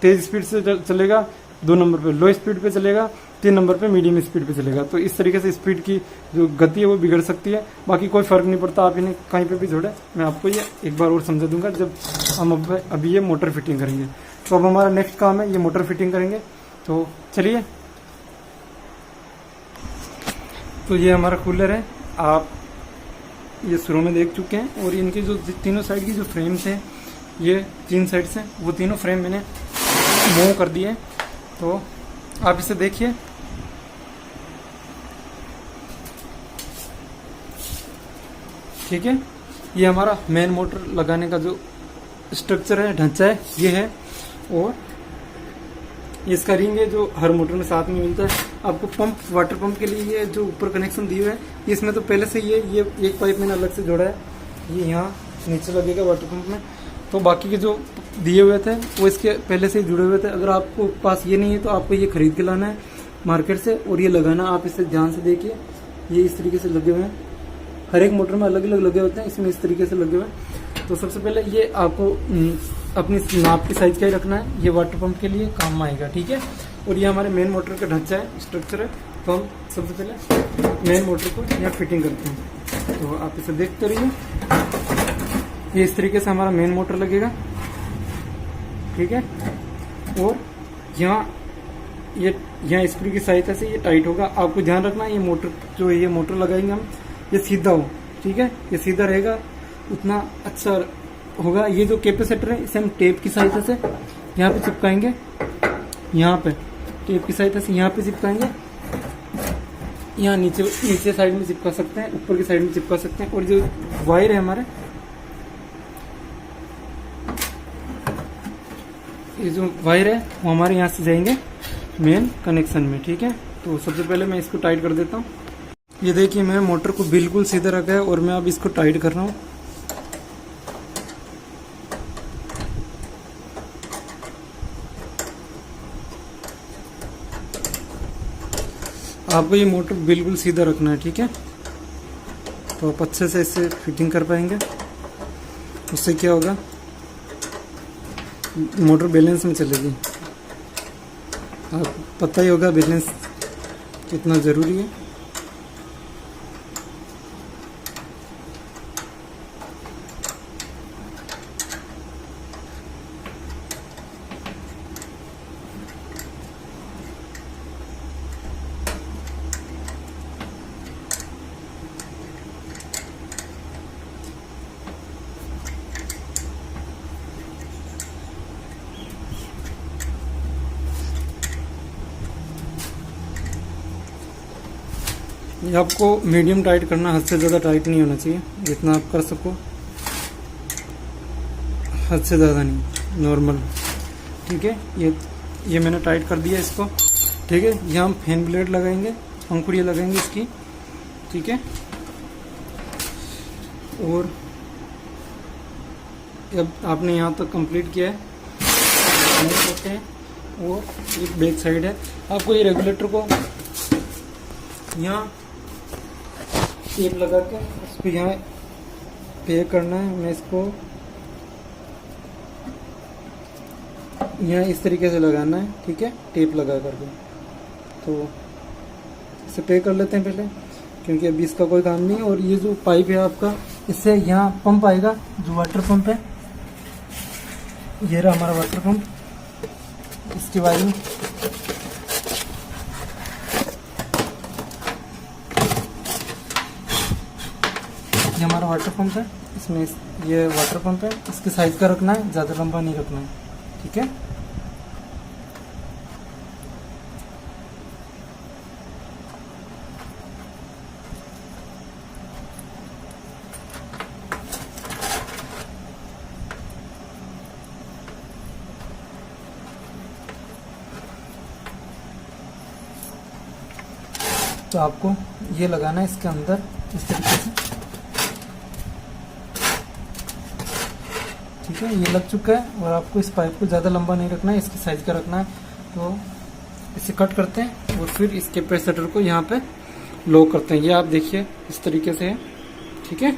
तेज स्पीड से चलेगा, 2 नंबर पे लो स्पीड पे चलेगा, 3 नंबर पे मीडियम स्पीड पे चलेगा। तो इस तरीके से स्पीड की जो गति है वो बिगड़ सकती है। बाकी कोई फर्क नहीं पड़ता, आप इन्हें कहीं पे भी जोड़े। मैं आपको ये एक बार और समझा दूंगा जब हम अभी ये मोटर फिटिंग करेंगे। तो अब हमारा नेक्स्ट काम है ये मोटर फिटिंग करेंगे। तो चलिए, तो ये हमारा कूलर है, आप ये शुरू में देख चुके हैं। और इनके जो तीनों साइड की जो फ्रेम्स हैं, ये 3 साइड से वो तीनों फ्रेम मैंने मूव कर दिए। तो आप इसे देखिए, ठीक है। ये हमारा मेन मोटर लगाने का जो स्ट्रक्चर है, ढांचा है, ये है। और इसका रिंग है जो हर मोटर में साथ में मिलता है। आपको पंप, वाटर पंप के लिए ये जो ऊपर कनेक्शन दिए हुए हैं, इसमें तो पहले से ये एक पाइप मैंने अलग से जोड़ा है, ये यहाँ नीचे लगेगा वाटर पंप में। तो बाकी के जो दिए हुए थे वो इसके पहले से ही जुड़े हुए थे। अगर आपको पास ये नहीं है तो आपको ये खरीद के लाना है मार्केट से और ये लगाना। आप इसे ध्यान से देखिए, ये इस तरीके से लगे हुए हैं, हर एक मोटर में अलग अलग लगे होते हैं, इसमें इस तरीके से लगे हुए हैं। तो सबसे पहले ये आपको अपनी नाप की साइज का ही रखना है, ये वाटर पंप के लिए काम आएगा। ठीक है, और ये हमारे मेन मोटर का ढांचा है, स्ट्रक्चर है। तो हम सबसे पहले मेन मोटर को यहाँ फिटिंग करते हैं। तो आप इसे देखते रहिए, ये इस तरीके से हमारा मेन मोटर लगेगा। ठीक है, और यहाँ स्क्रू की सहायता से ये टाइट होगा। आपको ध्यान रखना है ये मोटर जो ये मोटर लगाएंगे हम, ये सीधा हो। ठीक है, ये सीधा रहेगा उतना अच्छा होगा। ये जो कैपेसिटर है इसे हम टेप की सहायता से यहाँ पे चिपकाएंगे, यहाँ पे टेप की सहायता से यहाँ पे चिपकाएंगे, यहाँ नीचे साइड में चिपका सकते हैं, ऊपर की साइड में चिपका सकते हैं। और जो वायर है हमारे, ये जो वायर है वो हमारे यहाँ से जाएंगे मेन कनेक्शन में। ठीक है, तो सबसे पहले मैं इसको टाइट कर देता हूँ। ये देखिए, मैं मोटर को बिल्कुल सीधा रखा है और मैं अब इसको टाइट कर रहा हूँ। आपको ये मोटर बिल्कुल सीधा रखना है। ठीक है, तो आप अच्छे से इसे फिटिंग कर पाएंगे। उससे क्या होगा, मोटर बैलेंस में चलेगी। आप पता ही होगा बैलेंस कितना ज़रूरी है। ये आपको मीडियम टाइट करना, हद से ज़्यादा टाइट नहीं होना चाहिए, जितना आप कर सको, हद से ज़्यादा नहीं, नॉर्मल। ठीक है, ये मैंने टाइट कर दिया इसको। ठीक है, यहाँ हम फैन ब्लेड लगाएंगे, पंखुड़ियाँ लगाएंगे इसकी। ठीक है, और अब आपने यहाँ तक कंप्लीट किया है, होते हैं। और एक बैक साइड है, आपको ये रेगुलेटर को यहाँ टेप लगा के इसको यहाँ पे करना है। मैं इसको यहाँ इस तरीके से लगाना है। ठीक है, टेप लगा करके। तो इसे पे कर लेते हैं पहले, क्योंकि अभी इसका कोई काम नहीं। और ये जो पाइप है आपका, इससे यहाँ पंप आएगा, जो वाटर पंप है, ये रहा हमारा वाटर पंप। इसकी वायरिंग ये हमारा वाटर पंप है, इसमें ये वाटर पंप है, इसके साइज का रखना है, ज़्यादा लंबा नहीं रखना है। ठीक है, तो आपको ये लगाना है इसके अंदर इस तरीके से। ठीक है, ये लग चुका है। और आपको इस पाइप को ज़्यादा लंबा नहीं रखना है, इसकी साइज का रखना है। तो इसे कट करते हैं और फिर इस कैपेसिटर को यहाँ पे लॉक करते हैं। ये आप देखिए इस तरीके से है। ठीक है,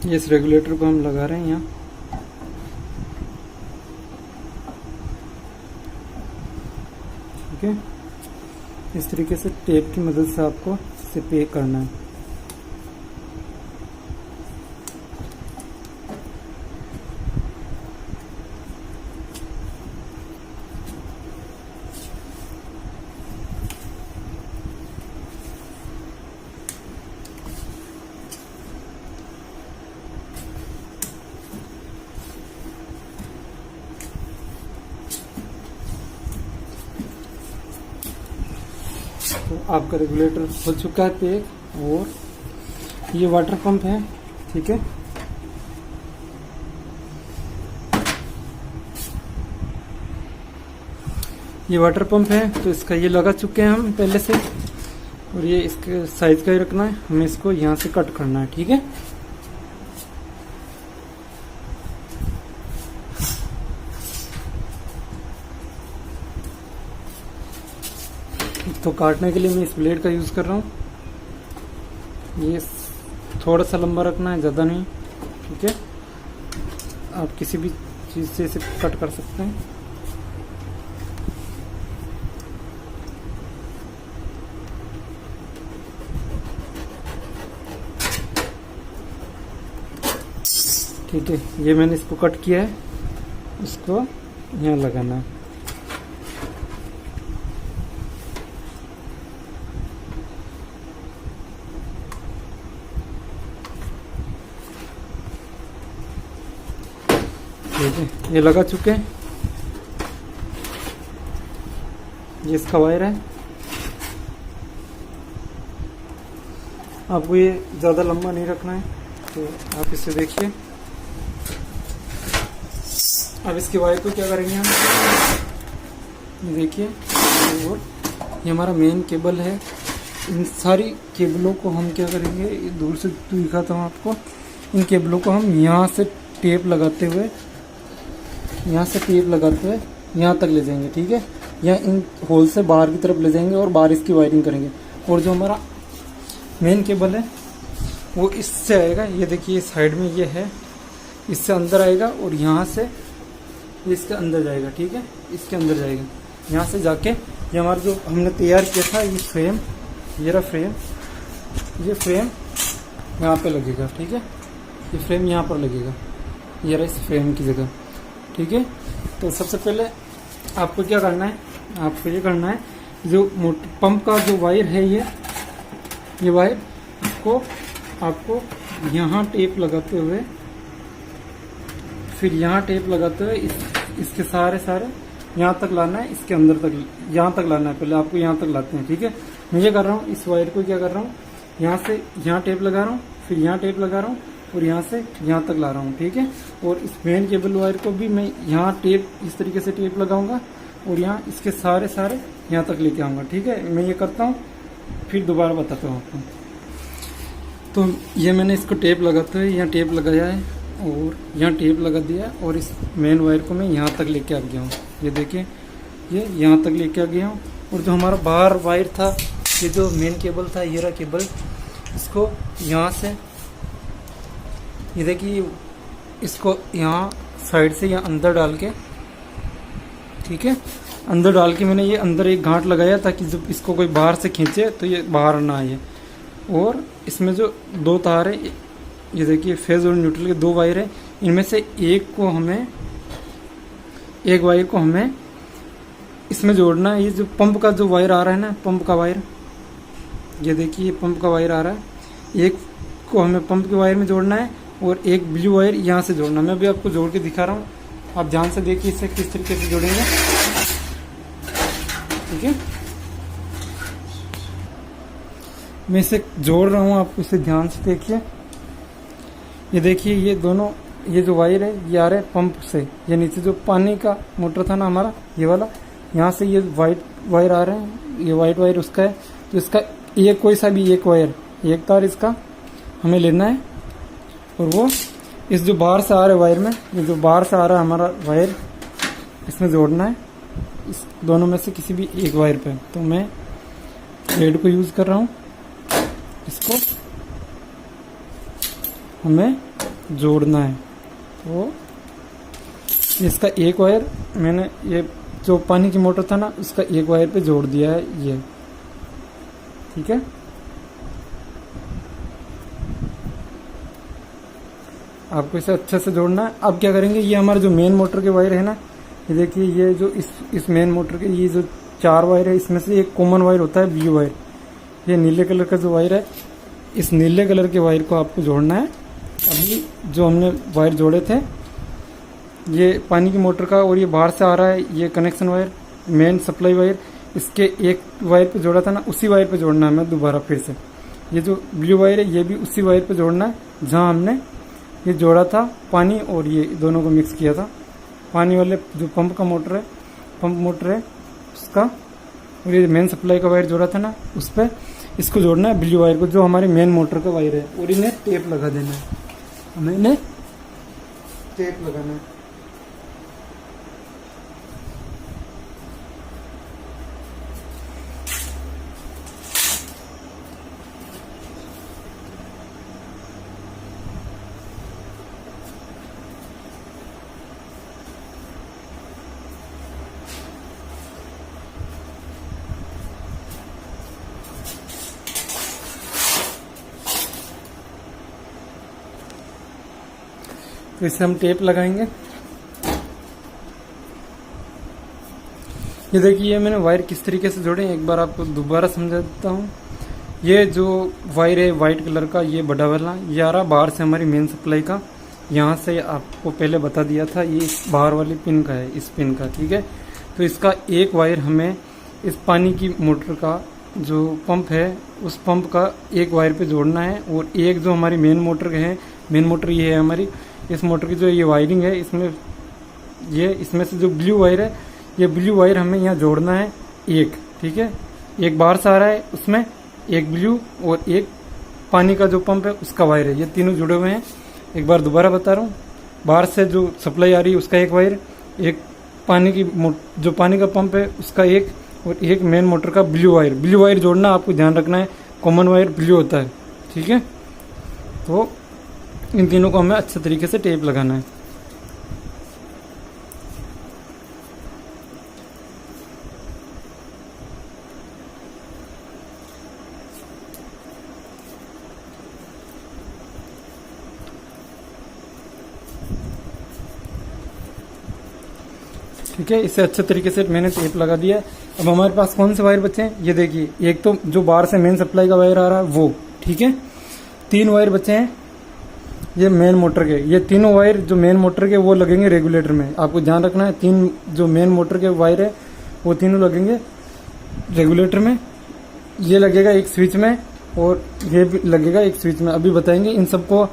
ये इस रेगुलेटर को हम लगा रहे हैं यहाँ। ठीक है, इस तरीके से टेप की मदद से आपको इसे पे करना है। तो आपका रेगुलेटर हो चुका है पैक। और ये वाटर पंप है। ठीक है, ये वाटर पंप है। तो इसका ये लगा चुके हैं हम पहले से। और ये इसके साइज का ही रखना है, हमें इसको यहाँ से कट करना है। ठीक है, तो काटने के लिए मैं इस ब्लेड का यूज कर रहा हूँ। ये थोड़ा सा लंबा रखना है, ज़्यादा नहीं। ठीक है, आप किसी भी चीज़ से इसे कट कर सकते हैं। ठीक है, ये मैंने इसको कट किया है, इसको यहाँ लगाना है। ठीक है, ये लगा चुके हैं। ये इसका वायर है। आपको ये ज़्यादा लंबा नहीं रखना है, तो आप इसे देखिए। अब इसके वायर को क्या करेंगे हम, ये देखिए। और ये हमारा मेन केबल है। इन सारी केबलों को हम क्या करेंगे, ये दूर से दिखाता हूँ आपको। इन केबलों को हम यहाँ से टेप लगाते हुए यहाँ तक ले जाएंगे। ठीक है, या इन होल से बाहर की तरफ ले जाएंगे और बाहर इसकी वायरिंग करेंगे। और जो हमारा मेन केबल है वो इससे आएगा। ये देखिए साइड में ये है, इससे अंदर आएगा और यहाँ से इसके अंदर जाएगा। ठीक है, इसके अंदर जाएगा, यहाँ से जाके ये हमारा जो हमने तैयार किया था ये फ्रेम, ये रहा फ्रेम, ये फ्रेम यहाँ पे लगेगा। ठीक है, ये फ्रेम यहाँ पर लगेगा, ये रहा इस फ्रेम की जगह। ठीक है, तो सबसे पहले आपको क्या करना है, आपको ये करना है, जो पंप का जो वायर है ये वायर को आपको यहाँ टेप लगाते हुए, फिर यहाँ टेप लगाते हुए इसके सारे यहाँ तक लाना है, इसके अंदर तक यहाँ तक लाना है। पहले आपको यहाँ तक लाते हैं। ठीक है, मैं ये कर रहा हूँ, इस वायर को क्या कर रहा हूँ, यहाँ से यहाँ टेप लगा रहा हूँ, फिर यहाँ टेप लगा रहा हूँ और यहाँ से यहाँ तक ला रहा हूँ। ठीक है, और इस मेन केबल वायर को भी मैं यहाँ टेप इस तरीके से टेप लगाऊंगा और यहाँ इसके सारे यहाँ तक लेके आऊँगा। ठीक है, मैं ये करता हूँ, फिर दोबारा बताता हूँ आपको। तो ये मैंने इसको टेप लगाते हुए यहाँ टेप लगाया है और यहाँ टेप लगा दिया और इस मेन वायर को मैं यहाँ तक लेके आ गया हूँ। ये देखिए, ये यहाँ तक लेके आ गया हूँ। और जो हमारा बाहर वायर था, ये जो मेन केबल था, ये रहा केबल, इसको यहाँ से, ये देखिए, इसको यहाँ साइड से यहाँ अंदर डाल के, ठीक है, अंदर डाल के मैंने ये अंदर एक गांठ लगाया ताकि जब इसको कोई बाहर से खींचे तो ये बाहर ना आए। और इसमें जो दो तार है, ये देखिए फेज और न्यूट्रल के दो वायर है, इनमें से एक वायर को हमें इसमें जोड़ना है। ये जो पंप का जो वायर आ रहा है ना, पंप का वायर, ये देखिए पंप का वायर आ रहा है, एक को हमें पंप के वायर में जोड़ना है और एक ब्लू वायर यहाँ से जोड़ना है। मैं भी आपको जोड़ के दिखा रहा हूँ, आप ध्यान से देखिए इसे किस तरीके से जोड़ेंगे। ठीक है, मैं इसे जोड़ रहा हूँ, आप इसे ध्यान से देखिए। ये देखिए, ये दोनों ये जो वायर है ये आ रहा है पंप से, ये नीचे जो पानी का मोटर था ना हमारा ये वाला, यहाँ से ये वाइट वायर आ रहे हैं, ये वाइट वायर उसका है। तो इसका एक कोई सा भी एक वायर, एक तार इसका हमें लेना है, और वो इस जो बाहर से आ रहा है वायर में, ये जो बाहर से आ रहा है हमारा वायर, इसमें जोड़ना है इस दोनों में से किसी भी एक वायर पे। तो मैं थ्रेड को यूज कर रहा हूँ, इसको हमें जोड़ना है। तो इसका एक वायर मैंने ये जो पानी की मोटर था ना उसका एक वायर पे जोड़ दिया है ये, ठीक है। आपको इसे अच्छे से जोड़ना है। अब क्या करेंगे, ये हमारा जो मेन मोटर के वायर है ना, ये देखिए ये जो इस मेन मोटर के ये जो 4 वायर है, इसमें से एक कॉमन वायर होता है ब्लू वायर, ये नीले कलर का जो वायर है, इस नीले कलर के वायर को आपको जोड़ना है। अभी जो हमने वायर जोड़े थे ये पानी की मोटर का, और ये बाहर से आ रहा है ये connection wire, main supply wire, इसके एक वायर पे जोड़ा था ना उसी वायर पे जोड़ना है। मैं दोबारा फिर से ये जो ब्लू वायर है ये भी उसी वायर पे जोड़ना है जहां हमने ये जोड़ा था पानी और ये दोनों को मिक्स किया था। पानी वाले जो पंप मोटर है उसका, और ये मेन सप्लाई का वायर जोड़ा था ना उस पर इसको जोड़ना है ब्लू वायर को, जो हमारी मेन मोटर का वायर है, और इन्हें टेप लगा देना है, हमें इन्हें टेप लगाना है। तो इसे हम टेप लगाएंगे। ये देखिए मैंने वायर किस तरीके से जोड़े, एक बार आपको दोबारा समझा देता हूँ। ये जो वायर है वाइट कलर का, ये बड़ा वाला ये आ रहा बाहर से हमारी मेन सप्लाई का, यहाँ से आपको पहले बता दिया था ये बाहर वाली पिन का है, इस पिन का, ठीक है। तो इसका एक वायर हमें इस पानी की मोटर का जो पंप है उस पंप का एक वायर पे जोड़ना है, और एक जो हमारी मेन मोटर है, मेन मोटर ये है हमारी, इस मोटर की जो ये वायरिंग है इसमें से जो ब्लू वायर है, ये ब्लू वायर हमें यहाँ जोड़ना है एक, ठीक है। एक बाहर से आ रहा है उसमें एक ब्लू, और एक पानी का जो पंप है उसका वायर है, ये तीनों जुड़े हुए हैं। एक बार दोबारा बता रहा हूँ, बाहर से जो सप्लाई आ रही है उसका एक वायर, एक जो पानी का पंप है उसका एक, और एक मेन मोटर का ब्लू वायर जोड़ना आपको ध्यान रखना है, कॉमन वायर ब्लू होता है, ठीक है। तो इन तीनों को हमें अच्छे तरीके से टेप लगाना है। ठीक है, इसे अच्छे तरीके से मैंने टेप लगा दिया है। अब हमारे पास कौन से वायर बचे हैं, ये देखिए, एक तो जो बाहर से मेन सप्लाई का वायर आ रहा है वो, ठीक है। 3 वायर बचे हैं ये मेन मोटर के, ये तीनों वायर जो मेन मोटर के वो लगेंगे रेगुलेटर में। आपको ध्यान रखना है, 3 जो मेन मोटर के वायर है वो तीनों लगेंगे रेगुलेटर में। ये लगेगा एक स्विच में, और ये भी लगेगा एक स्विच में। अभी बताएंगे, इन सबको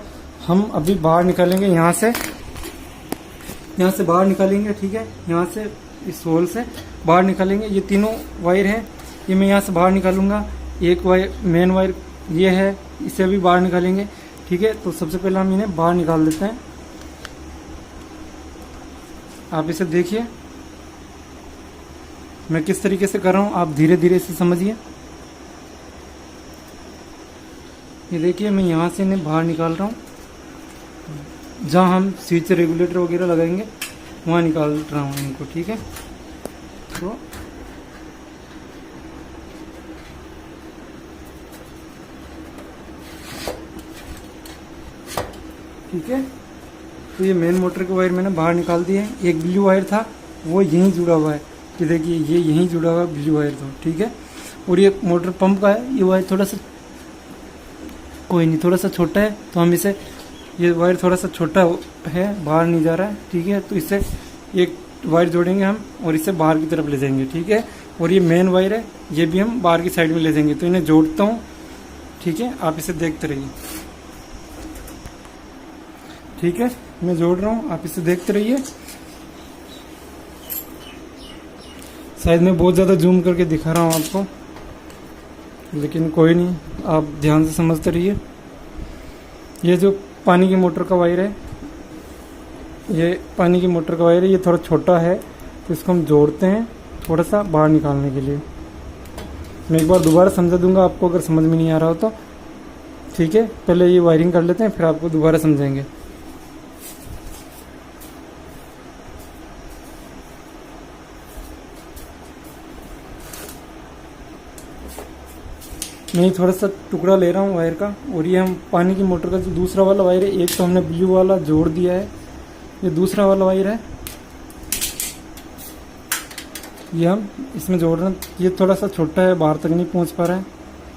हम अभी बाहर निकालेंगे, यहाँ से बाहर निकालेंगे, ठीक है। यहाँ से इस होल से बाहर निकालेंगे। ये तीनों वायर है, ये मैं यहाँ से बाहर निकालूंगा। एक वायर मेन वायर ये है, इसे भी बाहर निकालेंगे, ठीक है। तो सबसे पहले हम इन्हें बाहर निकाल देते हैं। आप इसे देखिए मैं किस तरीके से कर रहा हूँ, आप धीरे धीरे इसे समझिए। ये देखिए मैं यहाँ से इन्हें बाहर निकाल रहा हूँ, जहाँ हम स्विच रेगुलेटर वगैरह लगाएंगे वहाँ निकाल रहा हूँ इनको, ठीक है। तो ठीक है, तो ये मेन मोटर के वायर मैंने बाहर निकाल दिए हैं। एक ब्लू वायर था वो यहीं जुड़ा हुआ है, कि देखिए ये यहीं जुड़ा हुआ है ब्लू वायर, तो ठीक है। और ये मोटर पंप का है, ये वायर थोड़ा सा थोड़ा सा छोटा है, तो हम इसे, ये वायर थोड़ा सा छोटा है, बाहर नहीं जा रहा है, ठीक है। तो इससे एक वायर जोड़ेंगे हम और इसे बाहर की तरफ ले जाएंगे, ठीक है। और ये मेन वायर है, ये भी हम बाहर की साइड में ले जाएंगे। तो इन्हें जोड़ता हूँ, ठीक है, आप इसे देखते रहिए, ठीक है। मैं जोड़ रहा हूँ, आप इसे देखते रहिए। शायद मैं बहुत ज़्यादा जूम करके दिखा रहा हूँ आपको, लेकिन कोई नहीं, आप ध्यान से समझते रहिए। ये जो पानी की मोटर का वायर है, ये पानी की मोटर का वायर है, ये थोड़ा छोटा है, तो इसको हम जोड़ते हैं थोड़ा सा बाहर निकालने के लिए। मैं एक बार दोबारा समझा दूंगा आपको अगर समझ में नहीं आ रहा हो तो, ठीक है। पहले ये वायरिंग कर लेते हैं, फिर आपको दोबारा समझाएंगे। मैं थोड़ा सा टुकड़ा ले रहा हूँ वायर का, और ये हम पानी की मोटर का जो दूसरा वाला वायर है, एक तो हमने ब्लू वाला जोड़ दिया है, ये दूसरा वाला वायर है, ये हम इसमें जोड़ रहे हैं। ये थोड़ा सा छोटा है, बाहर तक नहीं पहुँच पा रहा है,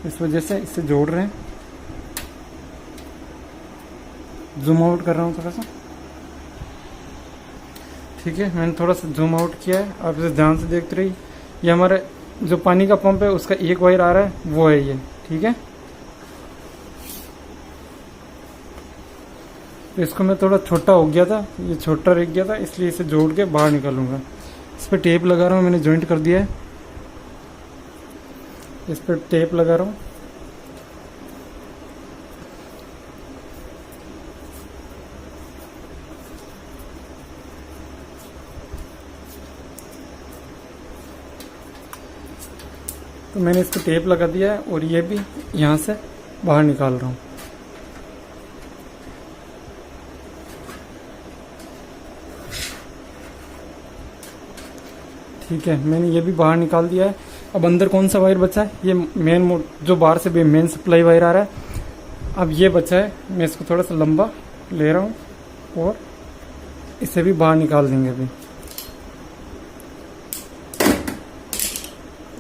इस वजह से इसे जोड़ रहे हैं। जूम आउट कर रहा हूँ थोड़ा सा, ठीक है। मैंने थोड़ा सा जूम आउट किया है, आप इसे ध्यान से देखते रहिए। ये हमारे जो पानी का पंप है उसका एक वायर आ रहा है, वो है ये, ठीक है। तो इसको मैं थोड़ा छोटा हो गया था, ये छोटा रह गया था, इसलिए इसे जोड़ के बाहर निकालूंगा। इस पर टेप लगा रहा हूँ, मैंने जॉइंट कर दिया है, इस पर टेप लगा रहा हूँ। तो मैंने इसको टेप लगा दिया है, और ये भी यहाँ से बाहर निकाल रहा हूँ। ठीक है, मैंने ये भी बाहर निकाल दिया है। अब अंदर कौन सा वायर बचा है, ये मेन जो बाहर से मेन सप्लाई वायर आ रहा है, अब ये बचा है। मैं इसको थोड़ा सा लंबा ले रहा हूँ, और इसे भी बाहर निकाल देंगे अभी।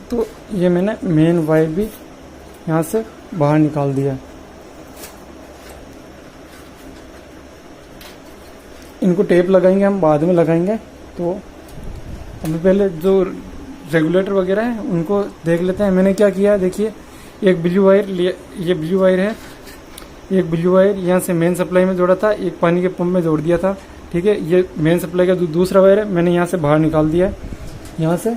तो ये मैंने मेन वायर भी यहाँ से बाहर निकाल दिया। इनको टेप लगाएंगे, हम बाद में लगाएंगे। तो अभी पहले जो रेगुलेटर वगैरह है उनको देख लेते हैं। मैंने क्या किया, देखिए, एक ब्लू वायर लिया, ये ब्लू वायर है, एक ब्लू वायर यहाँ से मेन सप्लाई में जोड़ा था, एक पानी के पंप में जोड़ दिया था, ठीक है। ये मेन सप्लाई का जो दूसरा वायर है मैंने यहाँ से बाहर निकाल दिया है, यहाँ से।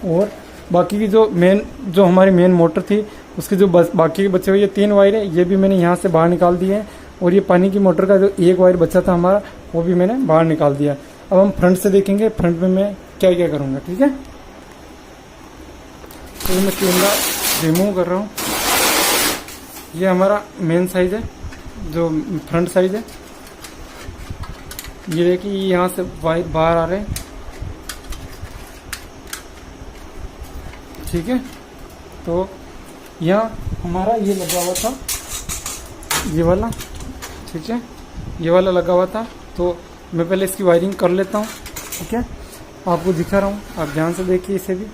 और बाकी की जो हमारी मेन मोटर थी उसके जो बाकी के बचे हुए ये 3 वायर है, ये भी मैंने यहाँ से बाहर निकाल दिए हैं। और ये पानी की मोटर का जो एक वायर बचा था हमारा, वो भी मैंने बाहर निकाल दिया। अब हम फ्रंट से देखेंगे, फ्रंट में मैं क्या क्या करूँगा, ठीक है। तो मैं कैमरा रिमूव कर रहा हूँ। ये हमारा मेन साइज है, जो फ्रंट साइज है। ये देखिए, यहाँ से वायर बाहर आ रहे हैं, ठीक है। तो यहाँ हमारा ये लगा हुआ था, ये वाला, ठीक है, ये वाला लगा हुआ था। तो मैं पहले इसकी वायरिंग कर लेता हूँ, ठीक है। आपको दिखा रहा हूँ, आप ध्यान से देखिए इसे भी।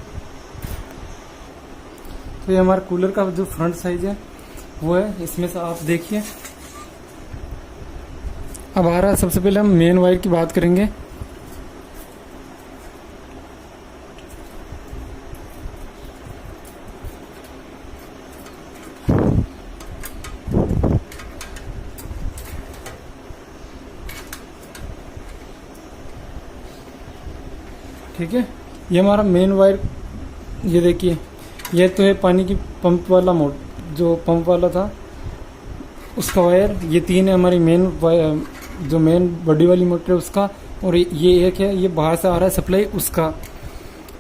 तो ये हमारा कूलर का जो फ्रंट साइज है वो है, इसमें से आप देखिए। अब आ रहा है, सबसे पहले हम मेन वायर की बात करेंगे। ठीक है, ये हमारा मेन वायर, ये देखिए, ये तो है पानी की पंप वाला जो पंप वाला था उसका वायर। ये 3 है हमारी मेन वायर, जो मेन बड़ी वाली मोटर है उसका। और ये एक है, ये बाहर से आ रहा है सप्लाई उसका,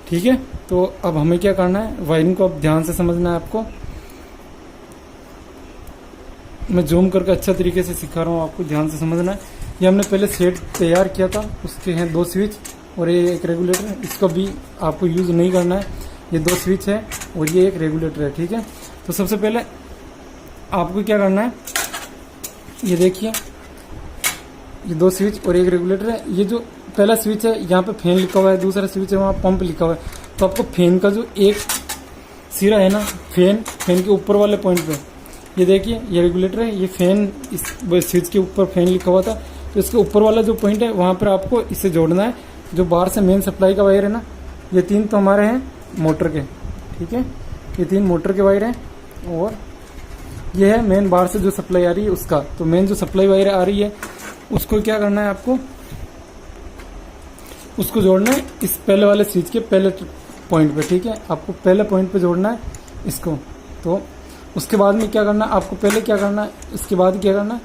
ठीक है। तो अब हमें क्या करना है, वायरिंग को अब ध्यान से समझना है आपको। मैं जूम करके अच्छा तरीके से सिखा रहा हूँ, आपको ध्यान से समझना है। ये हमने पहले सेट तैयार किया था, उसके हैं 2 स्विच और ये एक रेगुलेटर है। इसको भी आपको यूज़ नहीं करना है। ये 2 स्विच है और ये एक रेगुलेटर है, ठीक है। तो सबसे पहले आपको क्या करना है, ये देखिए, ये 2 स्विच और एक रेगुलेटर है। ये जो पहला स्विच है यहाँ पे फैन लिखा हुआ है, दूसरा स्विच है वहाँ पंप लिखा हुआ है। तो आपको फैन का जो एक सिरा है ना, फैन के ऊपर वाले पॉइंट पे, ये देखिए, ये रेगुलेटर है, ये फैन इस स्विच के ऊपर फैन लिखा हुआ था। तो इसके ऊपर वाला जो पॉइंट है वहाँ पर आपको इसे जोड़ना है। जो बाहर से मेन सप्लाई का वायर है ना, ये 3 तो हमारे हैं मोटर के, ठीक है। ये 3 मोटर के वायर हैं और ये है मेन बाहर से जो सप्लाई आ रही है उसका। तो मेन जो सप्लाई वायर आ रही है उसको क्या करना है आपको, उसको जोड़ना है इस पहले वाले स्विच के पहले पॉइंट पे, ठीक है। आपको पहले पॉइंट पे जोड़ना है इसको। तो उसके बाद में क्या करना है आपको, पहले क्या करना है, इसके बाद क्या करना है,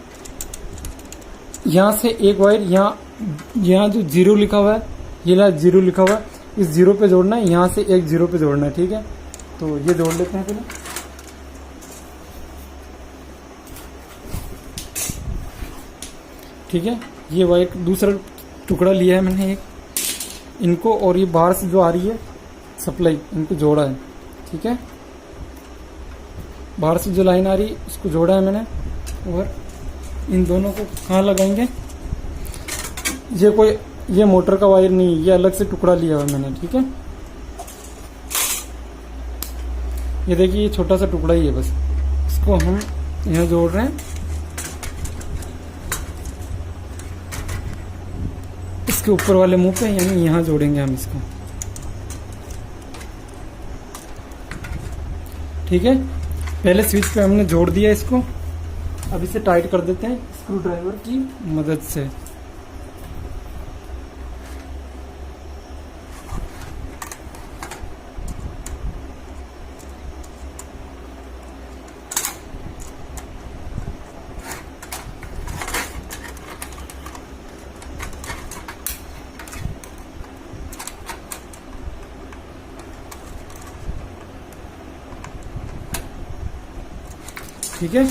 यहाँ से एक वायर यहाँ जो 0 लिखा हुआ है, ये ला 0 लिखा हुआ है, इस 0 पे जोड़ना है, यहाँ से एक 0 पे जोड़ना है, ठीक है। तो ये जोड़ लेते हैं पहले। ठीक है, ये वायर दूसरा टुकड़ा लिया है मैंने एक, इनको और ये बाहर से जो आ रही है सप्लाई, इनको जोड़ा है, ठीक है। बाहर से जो लाइन आ रही है उसको जोड़ा है मैंने, और इन दोनों को कहाँ लगाएंगे, ये मोटर का वायर नहीं, ये अलग से टुकड़ा लिया हुआ मैंने, ठीक है। ये देखिए ये छोटा सा टुकड़ा ही है बस, इसको हम यहाँ जोड़ रहे हैं, इसके ऊपर वाले मुंह पे, यानी यहाँ जोड़ेंगे हम इसको, ठीक है। पहले स्विच पे हमने जोड़ दिया इसको, अब इसे टाइट कर देते हैं स्क्रू ड्राइवर की मदद से। ठीक है,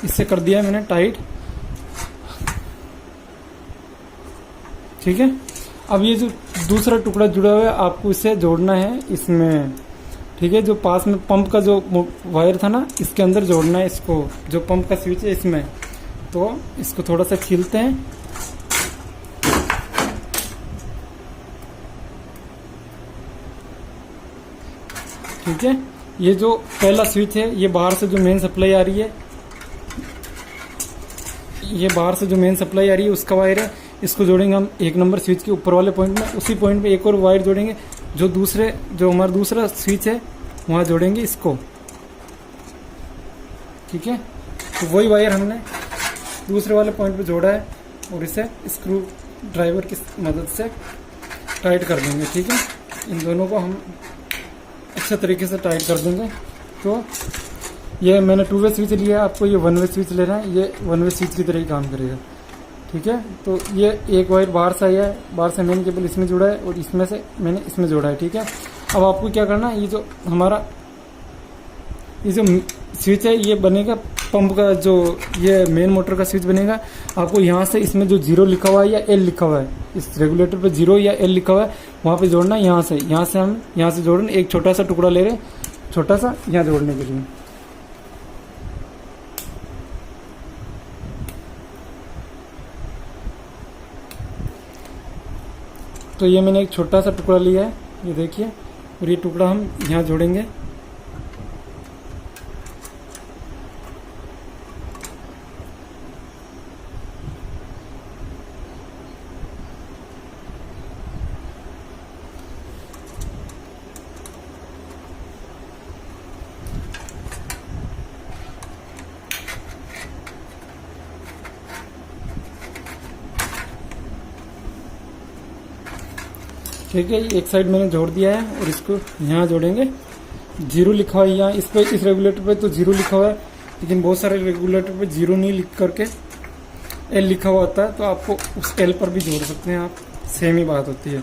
इससे कर दिया मैंने टाइट, ठीक है। अब ये जो दूसरा टुकड़ा जुड़ा हुआ है आपको इसे जोड़ना है इसमें, ठीक है। जो पास में पंप का जो वायर था ना, इसके अंदर जोड़ना है इसको, जो पंप का स्विच है इसमें। तो इसको थोड़ा सा छीलते हैं, ठीक है। ये जो पहला स्विच है, ये बाहर से जो मेन सप्लाई आ रही है, ये बाहर से जो मेन सप्लाई आ रही है उसका वायर है, इसको जोड़ेंगे हम 1 नंबर स्विच के ऊपर वाले पॉइंट में। उसी पॉइंट पे एक और वायर जोड़ेंगे, जो हमारा दूसरा स्विच है वहाँ जोड़ेंगे इसको, ठीक है। तो वही वायर हमने दूसरे वाले पॉइंट पे जोड़ा है, और इसे स्क्रू ड्राइवर की मदद से टाइट कर देंगे, ठीक है। इन दोनों को हम अच्छे तरीके से टाइट कर देंगे। तो ये मैंने 2 वे स्विच लिया है, आपको ये 1 वे स्विच लेना है, ये 1 वे स्विच की तरह ही काम करेगा, ठीक है। तो ये एक वायर बाहर से आया है, बाहर से मेन केबल इसमें जुड़ा है, और इसमें से मैंने इसमें जोड़ा है, ठीक है। अब आपको क्या करना है, ये जो हमारा ये जो स्विच है ये बनेगा पंप का, जो ये मेन मोटर का स्विच बनेगा। आपको यहाँ से इसमें जो 0 लिखा हुआ है या L लिखा हुआ है, इस रेगुलेटर पे 0 या L लिखा हुआ है, वहाँ पे जोड़ना है। यहाँ से हम यहाँ से जोड़ना, एक छोटा सा टुकड़ा ले रहे हैं, छोटा सा यहाँ जोड़ने के लिए। तो ये मैंने एक छोटा सा टुकड़ा लिया है, ये देखिए, और ये टुकड़ा हम यहाँ जोड़ेंगे। ठीक है, एक साइड मैंने जोड़ दिया है, और इसको यहाँ जोड़ेंगे। 0 लिखा हुआ है यहाँ, इस रेगुलेटर पे तो 0 लिखा हुआ है, लेकिन बहुत सारे रेगुलेटर पे 0 नहीं लिख करके L लिखा हुआ होता है, तो आपको उस L पर भी जोड़ सकते हैं आप, सेम ही बात होती है,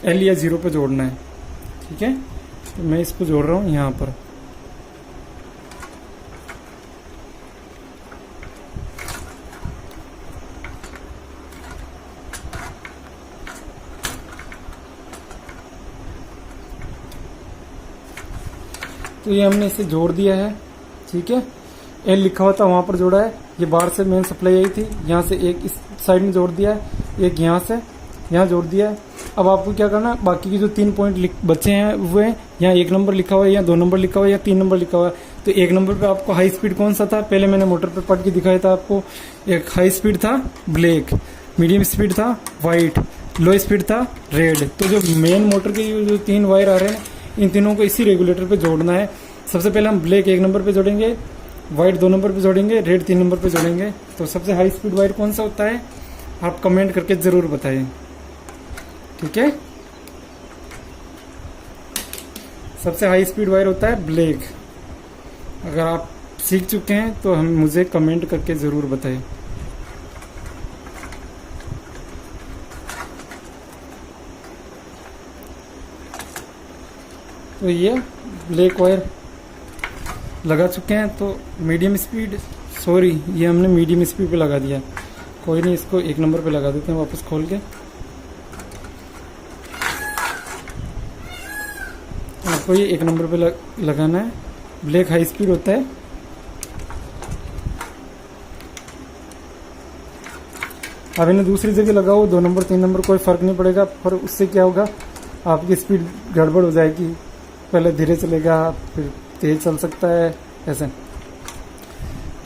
L या 0 पे जोड़ना है, ठीक है। तो मैं इसको जोड़ रहा हूँ यहाँ पर। तो ये हमने इसे जोड़ दिया है, ठीक है। L लिखा हुआ था वहाँ पर जोड़ा है, ये बाहर से मेन सप्लाई आई थी, यहाँ से एक इस साइड में जोड़ दिया है, एक यहाँ से यहाँ जोड़ दिया है। अब आपको क्या करना है, बाकी के जो 3 पॉइंट बचे हैं वो हैं, यहाँ 1 नंबर लिखा हुआ है, या 2 नंबर लिखा हुआ है, या 3 नंबर लिखा हुआ है। तो 1 नंबर पे आपको हाई स्पीड कौन सा था, पहले मैंने मोटर पे पढ़ के दिखाया था आपको। एक हाई स्पीड था ब्लैक, मीडियम स्पीड था वाइट, लो स्पीड था रेड। तो जो मेन मोटर के जो 3 वायर आ रहे हैं, इन तीनों को इसी रेगुलेटर पे जोड़ना है। सबसे पहले हम ब्लैक 1 नंबर पे जोड़ेंगे, वाइट 2 नंबर पे जोड़ेंगे, रेड 3 नंबर पे जोड़ेंगे। तो सबसे हाई स्पीड वायर कौन सा होता है, आप कमेंट करके ज़रूर बताइए, ठीक है। सबसे हाई स्पीड वायर होता है ब्लैक। अगर आप सीख चुके हैं तो हम मुझे कमेंट करके ज़रूर बताइए। तो ये ब्लैक वायर लगा चुके हैं। तो मीडियम स्पीड, सॉरी ये हमने मीडियम स्पीड पे लगा दिया, कोई नहीं, इसको 1 नंबर पे लगा देते हैं वापस खोल के। आपको ये 1 नंबर पे लगाना है। ब्लैक हाई स्पीड होता है। अब इन्हें दूसरी जगह लगाओ, 2 नंबर 3 नंबर कोई फ़र्क नहीं पड़ेगा, पर उससे क्या होगा, आपकी स्पीड गड़बड़ हो जाएगी। पहले धीरे चलेगा, फिर तेज चल सकता है, ऐसे,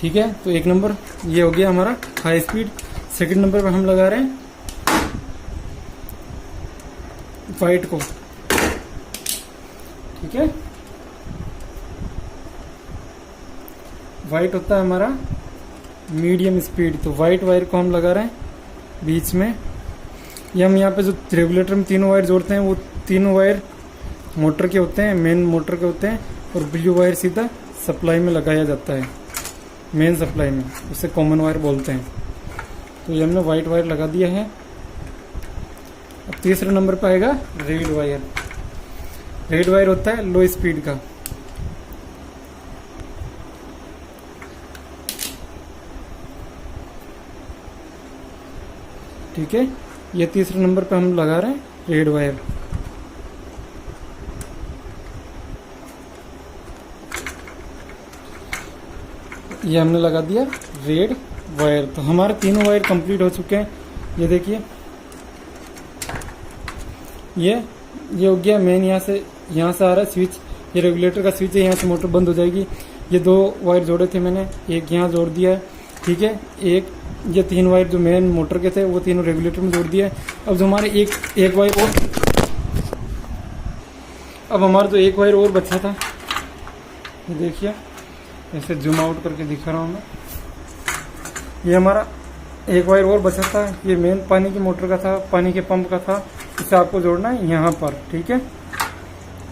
ठीक है। तो 1 नंबर ये हो गया हमारा हाई स्पीड। सेकंड नंबर पे हम लगा रहे हैं वाइट को, ठीक है। वाइट होता है हमारा मीडियम स्पीड। तो वाइट वायर को हम लगा रहे हैं बीच में। ये हम यहाँ पे जो रेगुलेटर में तीनों वायर जोड़ते हैं, वो तीनों वायर मोटर के होते हैं, मेन मोटर के होते हैं, और ब्लू वायर सीधा सप्लाई में लगाया जाता है, मेन सप्लाई में, उसे कॉमन वायर बोलते हैं। तो ये हमने वाइट वायर लगा दिया है। अब तीसरे नंबर पर आएगा रेड वायर। रेड वायर होता है लो स्पीड का। ठीक है, ये तीसरे नंबर पे हम लगा रहे हैं रेड वायर। ये हमने लगा दिया रेड वायर। तो हमारे तीनों वायर कंप्लीट हो चुके हैं। ये देखिए, ये हो गया मेन। यहाँ से आ रहा है स्विच, ये रेगुलेटर का स्विच है, यहाँ से मोटर बंद हो जाएगी। ये 2 वायर जोड़े थे मैंने, एक यहाँ जोड़ दिया है, ठीक है। एक ये 3 वायर जो मेन मोटर के थे वो तीनों रेगुलेटर में जोड़ दिया है। अब जो हमारे एक वायर और, अब हमारा जो एक वायर और बचा था, ये देखिए, ऐसे जूम आउट करके दिखा रहा हूँ मैं। ये हमारा एक वायर और बचा था, ये मेन पानी की मोटर का था, पानी के पंप का था। इसे आपको जोड़ना है यहाँ पर, ठीक है।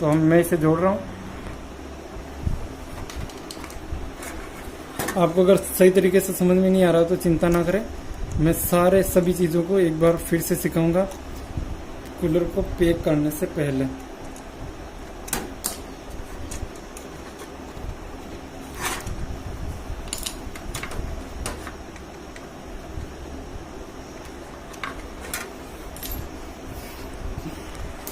तो मैं इसे जोड़ रहा हूँ। आपको अगर सही तरीके से समझ में नहीं आ रहा तो चिंता ना करें, मैं सभी चीज़ों को एक बार फिर से सिखाऊंगा कूलर को पैक करने से पहले।